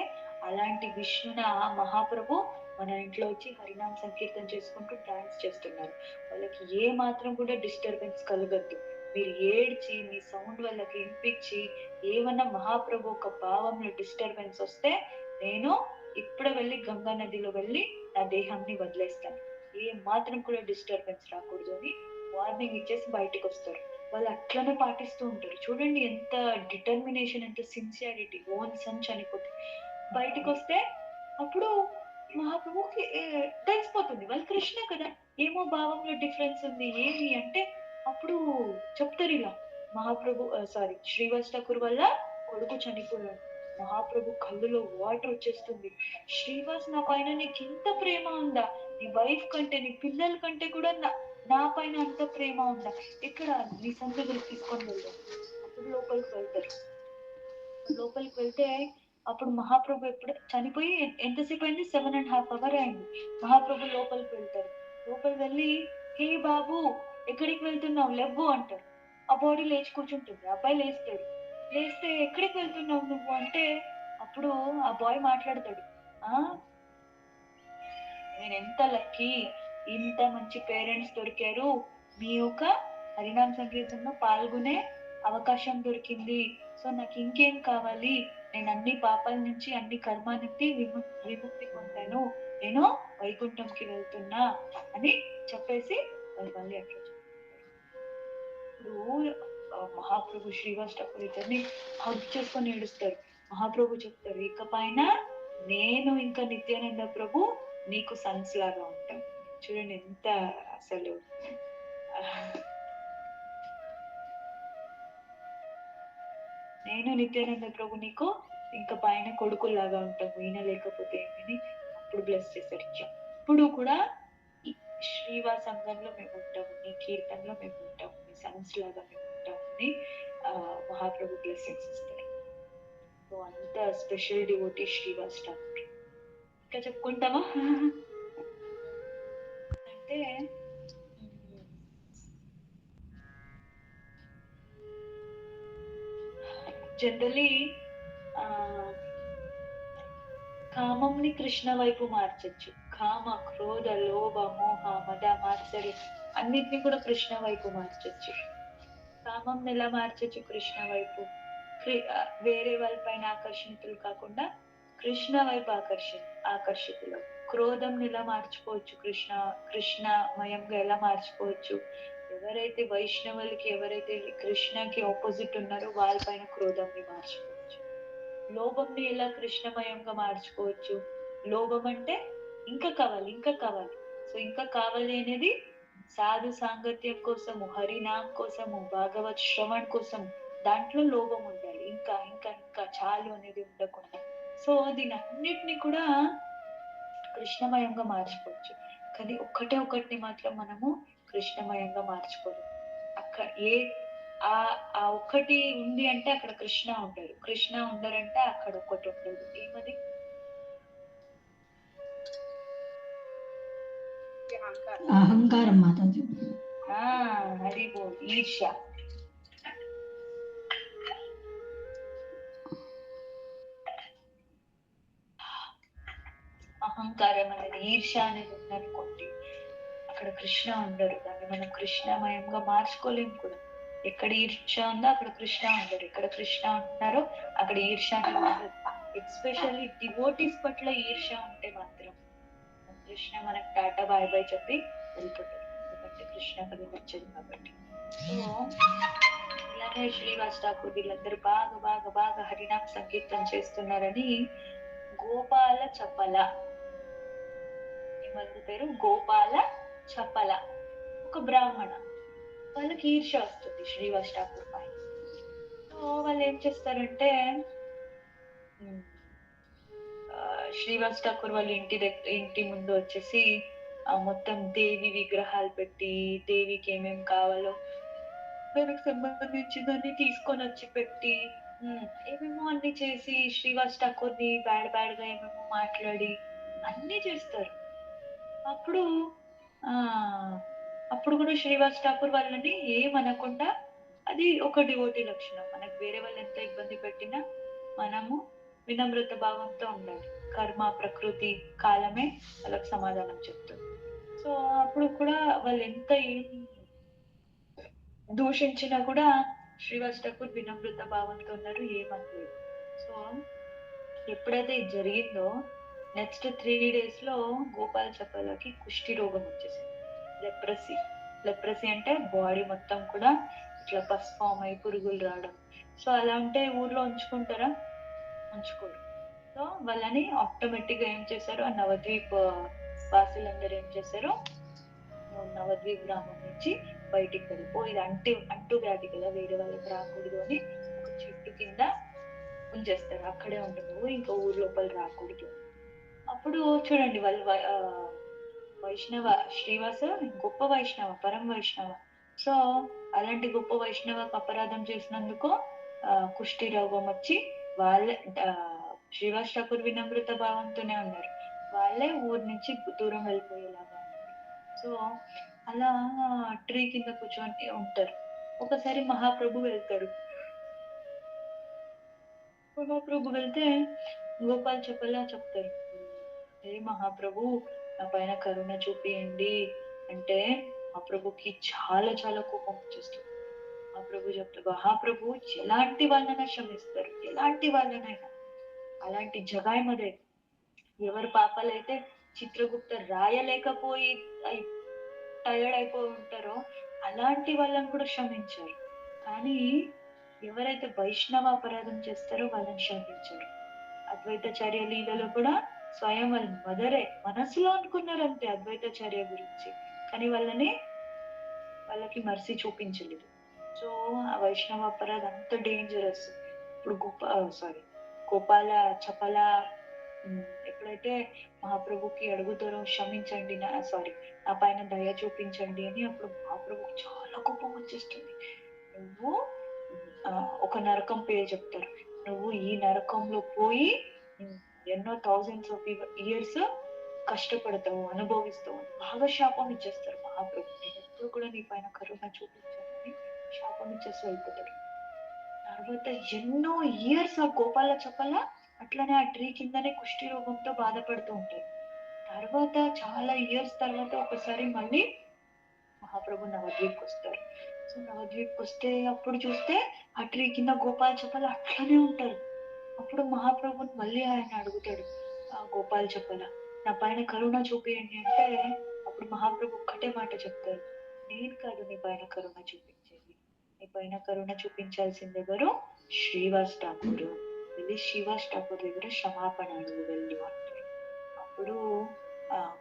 అలాంటి విష్ణున మహాప్రభు మన ఇంట్లో వచ్చి హరినామ సంకీర్తన చేసుకుంటూ డాన్స్ చేస్తున్నారు. వాళ్ళకి ఏ మాత్రం కూడా డిస్టర్బెన్స్ కలగద్దు. మీరు ఏడ్చి మీ సౌండ్ వాళ్ళకి వినిపించి ఏమన్నా మహాప్రభు ఒక భావంలో డిస్టర్బెన్స్ వస్తే నేను ఇప్పుడు వెళ్ళి గంగా నదిలో వెళ్ళి నా దేహాన్ని వదిలేస్తాను. ఏ మాత్రం కూడా డిస్టర్బెన్స్ రాకూడదు అని వార్నింగ్ ఇచ్చేసి బయటకు వస్తారు. వాళ్ళు అట్లనే పాటిస్తూ ఉంటారు. చూడండి ఎంత డిటర్మినేషన్, ఎంత సిన్సియారిటీ. ఓన్ సన్ చనిపోతే బయటకు వస్తే అప్పుడు మహాప్రభుకి తెలిసిపోతుంది వాళ్ళు కృష్ణ కదా, ఏమో భావంలో డిఫరెన్స్ ఉంది ఏమి అంటే, అప్పుడు చెప్తారు ఇలా, మహాప్రభు శ్రీవాస్ ఠాకూర్ వల్ల కొడుకు చనిపోయాడు. మహాప్రభు కళ్ళులో వాటర్ వచ్చేస్తుంది. శ్రీవాస్, నా పైన నీకు ఇంత ప్రేమ ఉందా? నీ వైఫ్ కంటే, నీ పిల్లల కంటే కూడా నా పైన అంత ప్రేమ ఉందా? ఇక్కడ నీ సంత తీసుకొని వెళ్దాం. అప్పుడు లోపలికి వెళ్తారు. లోపలికి వెళ్తే అప్పుడు మహాప్రభు ఎప్పుడు చనిపోయి ఎంతసేపు అయింది, 7.5 hours అయింది. మహాప్రభు లోపలికి వెళ్తారు. లోపలికి వెళ్ళి, హే బాబు ఎక్కడికి వెళ్తున్నావు, లెవ్వు అంటారు. ఆ బాడీ లేచి కూర్చుంటుంది. అబ్బాయి లేస్తాడు. లేస్తే ఎక్కడికి వెళ్తున్నావు నువ్వు అంటే, అప్పుడు ఆ బాయ్ మాట్లాడతాడు, ఆ నేను ఎంత లక్కీ, ఇంత మంచి పేరెంట్స్ దొరికారు, మీ యొక్క హరినామ సంకీర్తనలో పాల్గొనే అవకాశం దొరికింది. సో నాకు ఇంకేం కావాలి, నేను అన్ని పాపాల నుంచి అన్ని కర్మ నుండి విముక్తి పొందాను, నేను వైకుంఠంకి వెళ్తున్నా అని చెప్పేసి వాళ్ళు మళ్ళీ అట్లా చెప్తారు. ఇప్పుడు మహాప్రభు శ్రీవాస్ ఠాకూర్ ఇద్దరిని హగ్ చేసుకొని ఏడుస్తారు. మహాప్రభు చెప్తారు, ఇకపైన నేను ఇంకా నిత్యానంద ప్రభు నీకు సన్స్ లాగా ఉంటాం. చూడండి ఎంత అసలు నేను నిత్యానంద ప్రభు నీకు ఇంకా పైన కొడుకులాగా ఉంటాము, ఈయన లేకపోతే ఏమని అప్పుడు బ్లెస్ చేశారు. ఇప్పుడు కూడా ఈ శ్రీవాస్ సంఘంలో మేము ఉంటాము, నీ కీర్తనలో మేము ఉంటాము, నీ సన్స్ లాగా మేము ఉంటాము అని మహాప్రభు బ్లెస్సింగ్స్ ఇస్తారు. సో అంత స్పెషల్ డివోటీ శ్రీవాస్ ఠాకూర్. ఇంకా చెప్పుకుంటామా అంటే జనరలీ కామంని కృష్ణ వైపు మార్చచ్చు. కామ, క్రోధ, లోభ, మోహ, మద, మాత్సర్యం అన్నిటిని కూడా కృష్ణ వైపు మార్చచ్చు. కామం ఎలా మార్చచ్చు కృష్ణ వైపు, వేరే వాళ్ళ పైన ఆకర్షితులు కాకుండా కృష్ణ వైపు ఆకర్షితులు. క్రోధం ఎలా మార్చుకోవచ్చు, కృష్ణమయంగా ఎలా మార్చుకోవచ్చు, ఎవరైతే వైష్ణవులకి, ఎవరైతే కృష్ణకి ఆపోజిట్ ఉన్నారో వాళ్ళ పైన క్రోధంని మార్చుకోవచ్చు. లోభంని ఎలా కృష్ణమయంగా మార్చుకోవచ్చు, లోభం అంటే ఇంకా కావాలి, ఇంకా కావాలి. సో ఇంకా కావాలి అనేది సాధు సాంగత్యం కోసము, హరినామ్ కోసము, భాగవత్ శ్రవణ్ కోసం, దాంట్లో లోభం ఉండాలి. ఇంకా ఇంకా ఇంకా చాలు అనేది ఉండకుండా. సో దీని అన్నిటిని కూడా కృష్ణమయంగా మార్చుకోవచ్చు. కానీ ఒకటిని మాత్రం మనము కృష్ణమయంగా మార్చుకోలేము. అక్కడ ఆ ఒక్కటి ఉంది అంటే అక్కడ కృష్ణ ఉండరు, కృష్ణ ఉండరంటే అక్కడ ఒక్కటి ఉండదు. ఏమది? అహంకారం మాతాజీ. హరి బోల్. ఈర్ష్య. అహంకారం అనేది, ఈర్ష్య అనేది ఉందనుకోండి, అక్కడ కృష్ణ ఉండరు. దాన్ని మనం కృష్ణమయంగా మార్చుకోలేము కూడా. ఎక్కడ ఈర్ష్య ఉందో అక్కడ కృష్ణ ఉండరు, ఎక్కడ కృష్ణ ఉంటున్నారో అక్కడ ఈర్ష్య ఉండదు. ఎస్పెషల్లీ డివోటీస్ పట్ల ఈర్ష్య ఉంటే మాత్రం కృష్ణ మనకు టాటా బాయ్ బాయ్ చెప్పి వెళ్ళిపోతారు, ఎందుకంటే కృష్ణ అది నచ్చదు కాబట్టి. సో ఇలానే శ్రీవాస్ ఠాకూర్ వీళ్ళందరూ బాగా బాగా బాగా హరినామ సంకీర్తన చేస్తున్నారని గోపాల చపల, ఏమంది పేరు, గోపాల చపల, ఒక బ్రాహ్మణ, వాళ్ళకి ఈర్ష్య వస్తుంది శ్రీవాస్ ఠాకూర్ పైన. సో వాళ్ళు ఏం చేస్తారంటే, శ్రీవాస్ ఠాకూర్ వాళ్ళ ఇంటి ముందు వచ్చేసి మొత్తం దేవి విగ్రహాలు పెట్టి, దేవికి ఏమేమి కావాలో దానికి సంబంధించిందని తీసుకొని వచ్చి పెట్టి, ఏమేమో అన్ని చేసి శ్రీవాస్ ఠాకూర్ ని బ్యాడ్ గా ఏమేమో మాట్లాడి అన్ని చేస్తారు. అప్పుడు కూడా శ్రీవాస్ ఠాకూర్ వాళ్ళని ఏమనకుండా, అది ఒక డివోటీ లక్షణం. మనకు వేరే వాళ్ళు ఎంత ఇబ్బంది పెట్టినా మనము వినమ్రత భావంతో ఉండాలి. కర్మ, ప్రకృతి, కాలమే వాళ్ళకి సమాధానం చెప్తుంది. సో అప్పుడు కూడా వాళ్ళు ఎంత దూషించినా కూడా శ్రీవాస్ ఠాకూర్ వినమ్రత భావంతో ఉన్నారు, ఏమనలేదు. సో ఎప్పుడైతే ఇది జరిగిందో నెక్స్ట్ 3 days లో గోపాల్ చపలకి కుష్టి రోగం వచ్చేసింది. లెప్రసీ అంటే బాడీ మొత్తం కూడా ఇట్లా పస్ ఫామ్ అయి పురుగులు రావడం. సో అలా ఉంటే ఊర్లో ఉంచుకుంటారా? ఉంచుకోరు. సో వాళ్ళని ఆటోమేటిక్ గా ఏం చేశారు, ఆ నవద్వీప్ వాసులందరూ ఏం చేశారు, నవద్వీప్ గ్రామం నుంచి బయటికి వెళ్ళిపో, ఇది అంటూ వ్యాధి కదా, వేరే వాళ్ళకి రాకూడదు అని ఒక చెట్టు కింద ఉంచేస్తారు. అక్కడే ఉండదు, ఇంకా ఊరు లోపల రాకూడదు. అప్పుడు చూడండి వాళ్ళు వైష్ణవ, శ్రీవాస గొప్ప వైష్ణవ, పరం వైష్ణవ. సో అలాంటి గొప్ప వైష్ణవకు అపరాధం చేసినందుకు కుష్టి రోగం వచ్చి వాళ్ళ శ్రీవాస్ ఠాకూర్ వినమ్రత భావంతోనే ఉన్నారు. వాళ్ళే ఊరు నుంచి దూరం వెళ్ళిపోయేలాగా ఉంది. సో అలా ట్రీ కింద కూర్చొని ఉంటారు. ఒకసారి మహాప్రభు వెళ్తారు. మహాప్రభు వెళ్తే గోపాల్ చెప్పలా చెప్తారు, ఏ మహాప్రభు నా పైన కరుణ చూపియండి అంటే మహాప్రభుకి చాలా చాలా కోపం వచ్చేస్తుంది. మహాప్రభు చెప్తారు, మహాప్రభు ఎలాంటి వాళ్ళనైనా క్షమిస్తారు, ఎలాంటి వాళ్ళనైనా. అలాంటి జగాయమదే ఎవరి పాపాలైతే చిత్రగుప్త రాయలేకపోయి టైర్డ్ అయిపోయి ఉంటారో అలాంటి వాళ్ళని కూడా క్షమించారు. కానీ ఎవరైతే వైష్ణవ అపరాధం చేస్తారో వాళ్ళని క్షమించారు. అద్వైతాచార్య లీలలో కూడా స్వయం వాళ్ళ మదరే మనసులో అనుకున్నారు అంతే అద్వైతాచార్య గురించి, కానీ వాళ్ళకి మర్సీ చూపించలేదు. సో ఆ వైష్ణవ అపరాధ్ అంత డేంజరస్. ఇప్పుడు గోపాల చపల ఎప్పుడైతే మహాప్రభుకి అడుగుతారో క్షమించండి నా పైన దయ చూపించండి అని, అప్పుడు మహాప్రభుకి చాలా కోపం వచ్చేస్తుంది. నువ్వు ఒక నరకం పేరు చెప్తారు, నువ్వు ఈ నరకంలో పోయి ఎన్నో థౌజండ్స్ ఆఫ్ ఇయర్స్ కష్టపడతావు, అనుభవిస్తావు, బాగా శాపం ఇచ్చేస్తారు మహాప్రభు. నేను ఎప్పుడు కూడా నీ పైన కరుణ చూపించాలని శాపం ఇచ్చేసి వెళ్ళిపోతాడు. తర్వాత ఎన్నో ఇయర్స్ ఆ గోపాల చపల అట్లనే ఆ ట్రీ కిందనే కుష్టి రోగంతో బాధపడుతూ ఉంటారు. తర్వాత చాలా ఇయర్స్ తర్వాత ఒకసారి మళ్ళీ మహాప్రభు నవద్వీప్కి వస్తారు. సో నవద్వీప్కి వస్తే అప్పుడు చూస్తే ఆ ట్రీ కింద గోపాల చపల అట్లనే ఉంటారు. అప్పుడు మహాప్రభుని మళ్ళీ ఆయన అడుగుతాడు, ఆ గోపాల చపల నా పైన కరుణ చూపియండి అంటే, అప్పుడు మహాప్రభు ఒక్కటే మాట చెప్తారు, నేను కాదు నీ పైన కరుణ చూపించేది, నీ పైన కరుణ చూపించాల్సింది ఎవరు? శ్రీవాస్ ఠాకూర్. వెళ్ళి శ్రీవాస్ ఠాకూర్ దగ్గర క్షమాపణ అడుగు వెళ్ళి అంటారు. అప్పుడు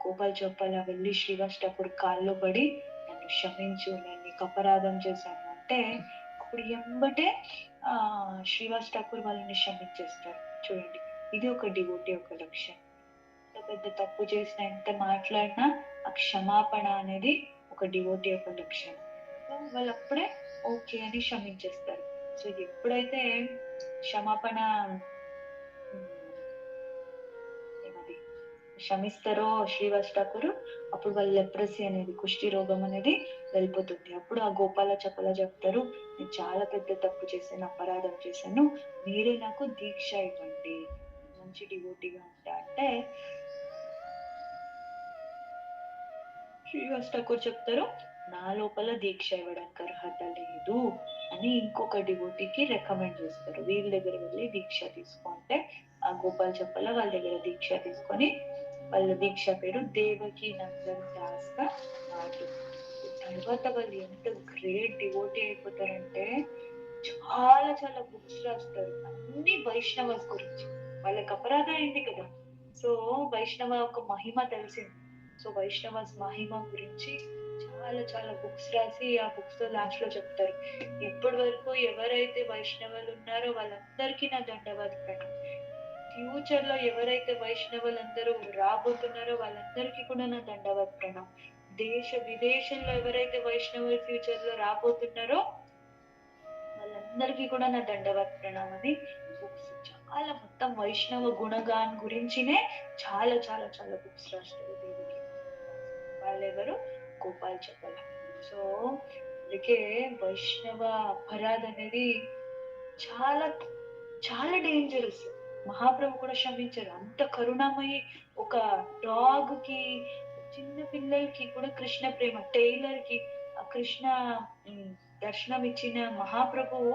గోపాల్ చపల వెళ్ళి శ్రీవాస్ ఠాకూర్ కాల్లో పడి నన్ను క్షమించు, నేను నీకు అపరాధం చేశాను అంటే, అప్పుడు ఎంబటే శ్రీవాస్ ఠాకూర్ వాళ్ళని క్షమించేస్తారు. చూడండి, ఇది ఒక డివోటీ యొక్క లక్ష్యం. ఎంత పెద్ద తప్పు చేసినా, ఎంత మాట్లాడినా ఆ క్షమాపణ అనేది ఒక డివోటీ యొక్క లక్ష్యం. సో వాళ్ళు అప్పుడే ఓకే అని క్షమించేస్తారు. సో ఎప్పుడైతే క్షమాపణ ఏమది క్షమిస్తారో శ్రీవాస్ ఠాకూర్, అప్పుడు వాళ్ళ లెప్రసీ అనేది కుష్టి రోగం అనేది వెళ్ళిపోతుంది. అప్పుడు ఆ గోపాల చపల చెప్తారు, నేను చాలా పెద్ద తప్పు చేశాను, అపరాధం చేశాను, మీరే నాకు దీక్ష ఇవ్వండి, మంచి డివోటీగా ఉంటా అంటే శ్రీవాస్ ఠాకూర్ చెప్తారు, నా లోపల దీక్ష ఇవ్వడానికి అర్హత లేదు అని ఇంకొక డివోటీకి రికమెండ్ చేస్తారు. వీళ్ళ దగ్గర వెళ్ళి దీక్ష తీసుకుంటే ఆ గోపాల్ చపల వాళ్ళ దగ్గర దీక్ష తీసుకొని, వాళ్ళ దీక్ష పేరు దేవకి నందన్ దాస్ గా మారుతుంది. తర్వాత వాళ్ళు ఎంత గ్రేట్ డివోటీ అయిపోతారంటే చాలా చాలా బుక్స్ రాస్తారు అన్ని వైష్ణవస్ గురించి. వాళ్ళకి అపరాధం అయింది కదా, సో వైష్ణవ ఒక మహిమ తెలిసింది. సో వైష్ణవస్ మహిమ గురించి చాలా చాలా బుక్స్ రాసి ఆ బుక్స్ లో లాస్ట్ లో చెప్తారు, ఇప్పటి వరకు ఎవరైతే వైష్ణవులు ఉన్నారో వాళ్ళందరికీ నా దండవాద ప్రణామం, ఫ్యూచర్ లో ఎవరైతే వైష్ణవులందరూ రాబోతున్నారో వాళ్ళందరికీ కూడా నా దండవాద ప్రణామం, దేశ విదేశంలో ఎవరైతే వైష్ణవులు ఫ్యూచర్ లో రాబోతున్నారో వాళ్ళందరికీ కూడా నా దండవాద ప్రణామం అని బుక్స్ చాలా మొత్తం వైష్ణవ గుణగాన్ గురించినే చాలా చాలా చాలా బుక్స్ రాస్తారు దేవికి. వాళ్ళెవరు? గోపాల్ చపల. సో అందుకే వైష్ణవ అపరాధ అనేది చాలా చాలా డేంజరస్. మహాప్రభు కూడా క్షమించారు, అంత కరుణామయి. ఒక డాగ్ కి, చిన్న పిల్లలకి కూడా కృష్ణ ప్రేమ, టైలర్ కి ఆ కృష్ణ దర్శనం ఇచ్చిన మహాప్రభువు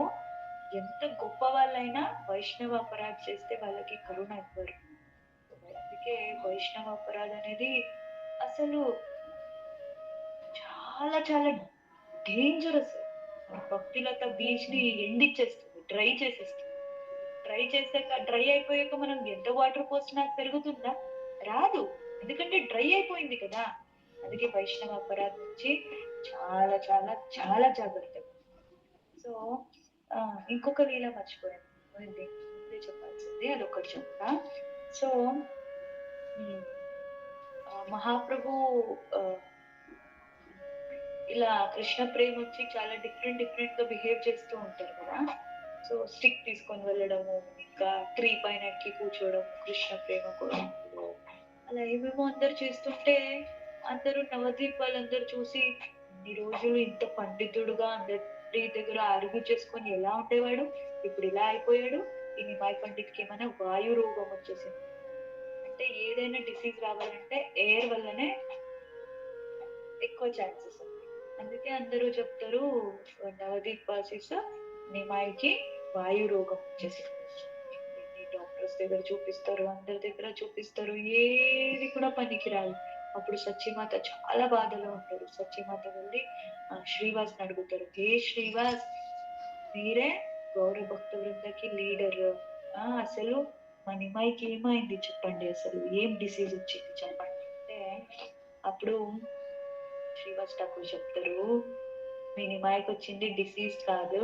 ఎంత గొప్ప వాళ్ళైనా వైష్ణవ అపరాధ చేస్తే వాళ్ళకి కరుణ ఇవ్వరు. అందుకే వైష్ణవ అపరాధ అనేది అసలు చాలా చాలా డేంజరస్. భక్తిలత బీచ్ ని ఎండిచ్చేస్తుంది, డ్రై చేసేస్తుంది. డ్రై అయిపోయాక మనం ఎంత వాటర్ పోసినా పెరుగుతుందా? రాదు, ఎందుకంటే డ్రై అయిపోయింది కదా. అందుకే వైష్ణవ అపరాధం నుంచి చాలా చాలా చాలా జాగ్రత్త. సో ఇంకొక లీల మర్చిపోయాను, ముందే చెప్పాల్సింది అదొకటి చెప్తా. సో మహాప్రభు ఇలా కృష్ణ ప్రేమ వచ్చి చాలా డిఫరెంట్ గా బిహేవ్ చేస్తూ ఉంటారు కదా. సో స్టిక్ తీసుకొని వెళ్ళడము, ఇంకా ట్రీ పైన ఎక్కి కూర్చోవడం, కృష్ణ ప్రేమ కూడా అలా ఏమేమో అందరు చేస్తుంటే అందరూ నవదీప్ వాళ్ళందరూ చూసి ఈ రోజులు ఇంత పండితుడుగా అందరి దగ్గర అరుగు చేసుకొని ఎలా ఉండేవాడు, ఇప్పుడు ఇలా అయిపోయాడు. ఈ నిమాయ్ పండిట్కి ఏమైనా వాయు రోగం వచ్చేసింది. అంటే ఏదైనా డిసీజ్ రావాలంటే ఎయిర్ వల్లనే ఎక్కువ ఛాన్సెస్ ఉంది. అందుకే అందరూ చెప్తారు నవదీప్ వాసిస్ నిమాయికి వాయు రోగం వచ్చేసింది. డాక్టర్స్ దగ్గర చూపిస్తారు, అందరి దగ్గర చూపిస్తారు, ఏది కూడా పనికిరాదు. అప్పుడు సత్యమాత చాలా బాధలో ఉంటారు. సత్యమాత వెళ్ళి శ్రీవాస్ అడుగుతారు, ఏ శ్రీవాస్, మీరే గౌరవ భక్త వృందకి లీడర్, అసలు మా నిమాయికి ఏమైంది చెప్పండి, అసలు ఏం డిసీజ్ వచ్చింది చెప్పండి అంటే అప్పుడు శ్రీవాస్ ఠాకూర్ చెప్తారు, మీ నిమాయికి వచ్చింది డిసీజ్ కాదు,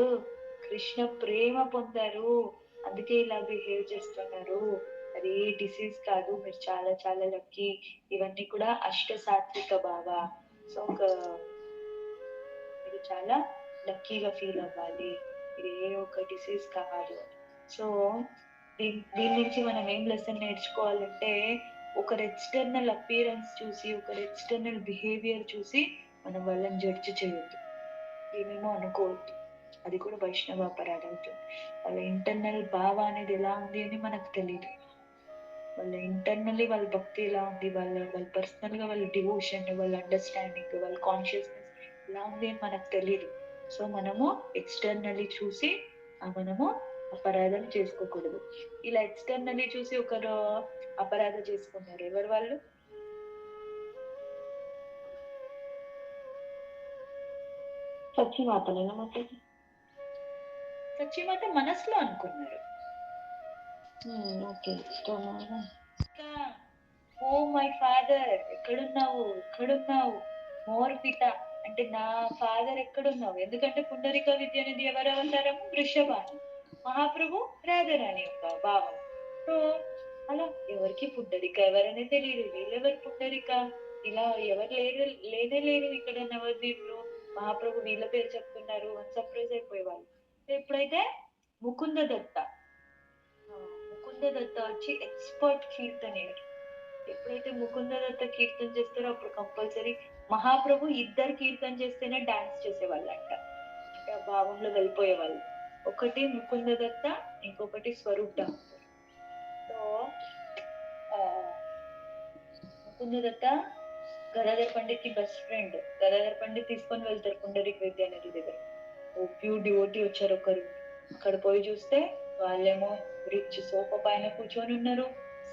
కృష్ణ ప్రేమ పొందారు, అందుకే ఇలా బిహేవ్ చేస్తున్నారు. అది డిసీజ్ కాదు, మీరు చాలా చాలా లక్కీ. ఇవన్నీ కూడా అష్ట సాత్విక బాగా. సో మీరు చాలా లక్కీగా ఫీల్ అవ్వాలి, ఇది ఏ ఒక డిసీజ్ కాదు. సో దీని నుంచి మనం ఏం లెసన్ నేర్చుకోవాలంటే, ఒకరి ఎక్స్టర్నల్ అపియరెన్స్ చూసి, ఒకరి ఎక్స్టర్నల్ బిహేవియర్ చూసి మనం వాళ్ళని జడ్జి చేయొద్దు, ఏమేమో అనుకోవద్దు. అది కూడా వైష్ణవ అపరాధం అవుతుంది. వాళ్ళ ఇంటర్నల్ భావ అనేది ఎలా ఉంది అని మనకు తెలియదు. వాళ్ళ ఇంటర్నల్లీ వాళ్ళ భక్తి ఎలా ఉంది, వాళ్ళ పర్సనల్ గా వాళ్ళ డివోషన్, వాళ్ళ అండర్స్టాండింగ్, వాళ్ళ కాన్షియస్నెస్ ఎలా ఉంది అని మనకు తెలియదు. సో మనము ఎక్స్టర్నల్లీ చూసి మనము అపరాధం చేసుకోకూడదు. ఇలా ఎక్స్టర్నల్లీ చూసి ఒకరు అపరాధం చేసుకున్నారు, ఎవరు వాళ్ళు? సత్యమాతనేనా మాతాజీ? సత్యమాత మనసులో అనుకున్నారు. ఓకే. ఓ మై ఫాదర్ ఎక్కడున్నావు, ఎక్కడున్నావు, మోర్ పిత అంటే నా ఫాదర్ ఎక్కడున్నావు. ఎందుకంటే పుండరిక విద్య అనేది ఎవరి అవతారము? వృషభాను, మహాప్రభు రాధారాణి యొక్క భావం. సో అలా ఎవరికి పుండరిక ఎవరనే తెలియదు. వీళ్ళెవరు పుండరిక, ఇలా ఎవరు లేనే లేరు ఇక్కడ నవద్వీప్ లో. మహాప్రభు వీళ్ళ పేరు చెప్తున్నారు అని సర్ప్రైజ్ అయిపోయేవాళ్ళు. ఎప్పుడైతే ముకుంద దత్త వచ్చి ఎక్స్పర్ట్ కీర్తనీయుడు, ఎప్పుడైతే ముకుంద దత్త కీర్తన చేస్తారో అప్పుడు కంపల్సరీ మహాప్రభు ఇద్దరు కీర్తన చేస్తేనే డాన్స్ చేసేవాళ్ళంట, అంటే ఆ భావంలో వెళ్ళిపోయేవాళ్ళు. ఒకటి ముకుంద దత్త, ఇంకొకటి స్వరూప్ ఠాకూర్. సో ముకుంద దత్త గదాధర్ పండిత్ కి బెస్ట్ ఫ్రెండ్. గదాధర్ పండిత్ తీసుకొని వెళ్తారు పుండరీక్ విద్యానిధి దగ్గర. ఓ ప్యూర్ డివోటీ వచ్చారు ఒకరు. అక్కడ పోయి చూస్తే వాళ్ళేమో రిచ్ సోఫా పైన కూర్చొని ఉన్నారు,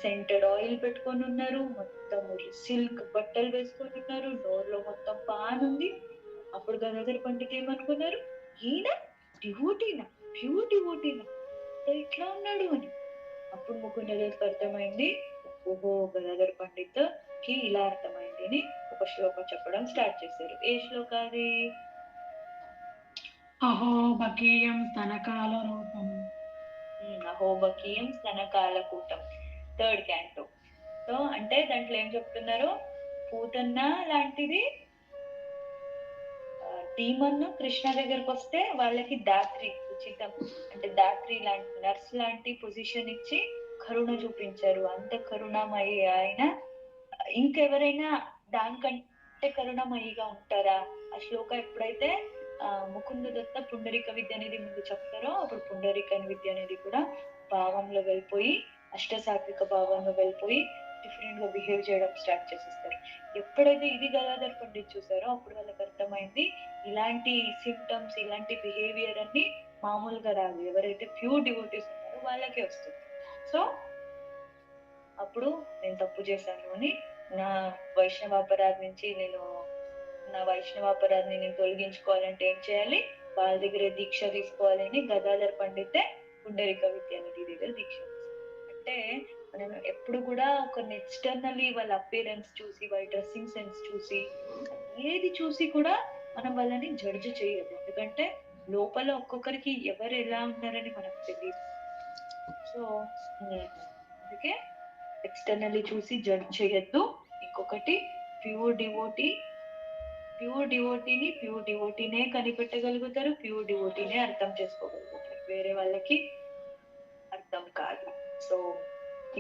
సెంటెడ్ ఆయిల్ పెట్టుకొని ఉన్నారు, మొత్తం సిల్క్ బట్టలు వేసుకొని ఉన్నారు, నోర్లో మొత్తం పాన్ ఉంది. అప్పుడు గదాధర్ పండిత్ ఏమనుకున్నారు, ఈయన డివోటీనా, ప్యూర్ డివోటీనా, ఇట్లా ఉన్నాడు అని. అప్పుడు ముకుందకి అర్థమైంది, ఓహో గదాధర్ పండిత్ కి ఇలా అర్థమైంది అని ఒక శ్లోకం చెప్పడం స్టార్ట్ చేశారు. ఏ శ్లోక అది? అహోబకీయం స్తనకాల రూపం. అహోబకీయం స్తనకాల కూటం, థర్డ్ క్యాంటో. సో అంటే దాంట్లో ఏం చెప్తున్నారు, పూతన్న లాంటిది డీమన్ కృష్ణ దగ్గరకు వస్తే వాళ్ళకి దాత్రి ఉచితం, అంటే దాత్రి లాంటి నర్స్ లాంటి పొజిషన్ ఇచ్చి కరుణ చూపించారు. అంత కరుణమయ్యి ఆయన, ఇంకెవరైనా దానికంటే కరుణమయ్యిగా ఉంటారా? ఆ శ్లోక ఎప్పుడైతే ముకుంద దత్త పుండరీక విద్య అనేది ముందు చెప్తారో అప్పుడు పుండరీక విద్య అనేది కూడా భావంలో వెళ్ళిపోయి, అష్టసాత్విక భావంలో వెళ్ళిపోయి డిఫరెంట్ గా బిహేవ్ చేయడం స్టార్ట్ చేసేస్తారు. ఎప్పుడైతే ఇది గదాధర్ పండిత్ చూసారో అప్పుడు వాళ్ళకి అర్థమైంది, ఇలాంటి సిమ్టమ్స్, ఇలాంటి బిహేవియర్ అన్ని మామూలుగా రాదు, ఎవరైతే ప్యూర్ డివోటీస్ ఉన్నారో వాళ్ళకే వస్తుంది. సో అప్పుడు నేను తప్పు చేశాను అని, నా వైష్ణవాపరాధి నుంచి నా వైష్ణవాపరాధిని నేను తొలగించుకోవాలంటే ఏం చేయాలి, వాళ్ళ దగ్గర దీక్ష తీసుకోవాలని గదాధర్ పండితే పుండరీక విద్యానిధి దగ్గర దీక్ష తీసుకోవాలి. అంటే మనం ఎప్పుడు కూడా ఒకరిని ఎక్స్టర్నల్లీ వాళ్ళ అపియరెన్స్ చూసి, వాళ్ళ డ్రెస్సింగ్ సెన్స్ చూసి, ఏది చూసి కూడా మనం వాళ్ళని జడ్జ్ చేయదు. ఎందుకంటే లోపల ఒక్కొక్కరికి ఎవరు ఎలా ఉన్నారని మనకు తెలియదు. సో అందుకే ఎక్స్టర్నల్లీ చూసి జడ్జ్ చేయొద్దు. ఇంకొకటి ప్యూర్ డివోటీని ప్యూర్ డివోటీనే కనిపెట్టగలుగుతారు, ప్యూర్ డివోటీనే అర్థం చేసుకోగలుగుతారు. వేరే వాళ్ళకి అర్థం కాదు. సో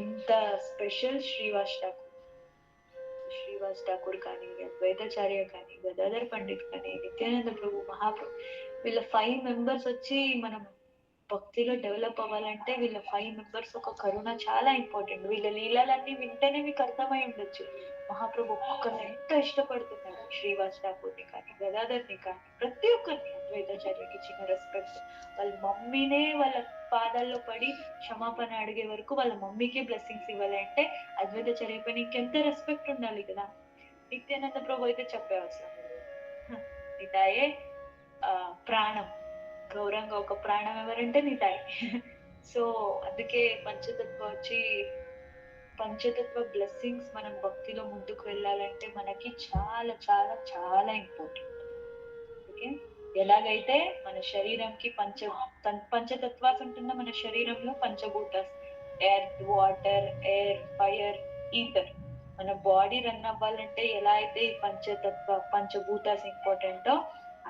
ఇంత స్పెషల్ శ్రీవాస్ ఠాకూర్ కానీ, అద్వైతాచార్య కానీ, గదాధర్ పండిత్ కానీ, నిత్యానంద ప్రభు, మహాప్రభు, వీళ్ళ 5 మెంబర్స్ వచ్చి మనం భక్తిలో డెవలప్ అవ్వాలంటే వీళ్ళ 5 మెంబర్స్ ఒక కరుణ చాలా ఇంపార్టెంట్. వీళ్ళ లీలలన్నీ వింటేనే మీకు అర్థమై ఉండొచ్చు మహాప్రభు ఒక్కొక్కరిని ఎంత ఇష్టపడుతున్నారు. శ్రీవాస్ ఠాకూర్ని కానీ, గదాధర్ని కానీ, ప్రతి ఒక్కరిని, అద్వైతాచార్యకి ఇచ్చిన రెస్పెక్ట్. వాళ్ళ మమ్మీనే వాళ్ళ పాదాల్లో పడి క్షమాపణ అడిగే వరకు వాళ్ళ మమ్మీకే బ్లెస్సింగ్స్ ఇవ్వాలంటే అద్వైతాచార్య పైన ఇంకెంత రెస్పెక్ట్ ఉండాలి కదా. నిత్యానంద ప్రభు అయితే చెప్పే అవసరం లేదు. నితాయే ప్రాణం, గౌరంగా ఒక ప్రాణం ఎవరంటే నితాయ్. సో అందుకే పంచతత్వ బ్లెస్సింగ్స్ మనం భక్తిలో ముందుకు వెళ్ళాలంటే మనకి చాలా చాలా చాలా ఇంపార్టెంట్. ఓకే, ఎలాగైతే మన శరీరంకి పంచతత్వాస్ ఉంటుందో మన శరీరంలో panchabhutas, earth, water, air, fire, ether. మన బాడీ రన్ అవ్వాలంటే ఎలా అయితే ఈ పంచభూతాస్ ఇంపార్టెంటో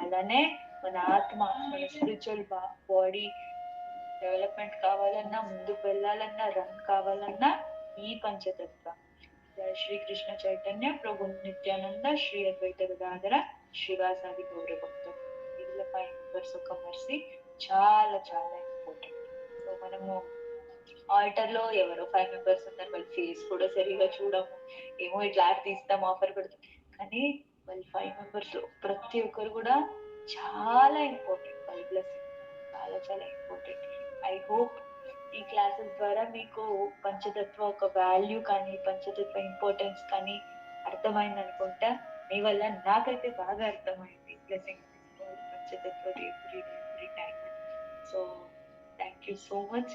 అలానే మన ఆత్మ, మన స్పిరిచువల్ బాడీ డెవలప్మెంట్ కావాలన్నా, ముందుకు వెళ్ళాలన్నా, రన్ కావాలన్నా ఈ పంచతత్వ. శ్రీకృష్ణ చైతన్య ప్రభు నిత్యానంద, శ్రీ అద్వైత గదాధర, శ్రీవాసాది గౌర భక్తులు, వీళ్ళ 5 మెంబర్స్ ఒక మర్సి చాలా చాలా ఇంపార్టెంట్. సో మనము ఆల్టర్ లో ఎవరో 5 మెంబర్స్ ఉన్నారు, వాళ్ళ ఫేస్ కూడా సరిగా చూడము, ఏమో ఇట్లా తీస్తాం, ఆఫర్ పెడతాం, కానీ వాళ్ళ 5 మెంబర్స్ ప్రతి ఒక్కరు కూడా చాలా ఇంపార్టెంట్. వాళ్ళ బ్లెస్సింగ్ చాలా చాలా ఇంపార్టెంట్. ఐ హోప్ ఈ క్లాసెస్ ద్వారా మీకు పంచతత్వ ఒక వాల్యూ కానీ, పంచతత్వ ఇంపార్టెన్స్ కానీ అర్థమైంది అనుకుంటా. మీ వల్ల నాకైతే బాగా అర్థమైంది blessing Panchatattva every time. So thank you so much.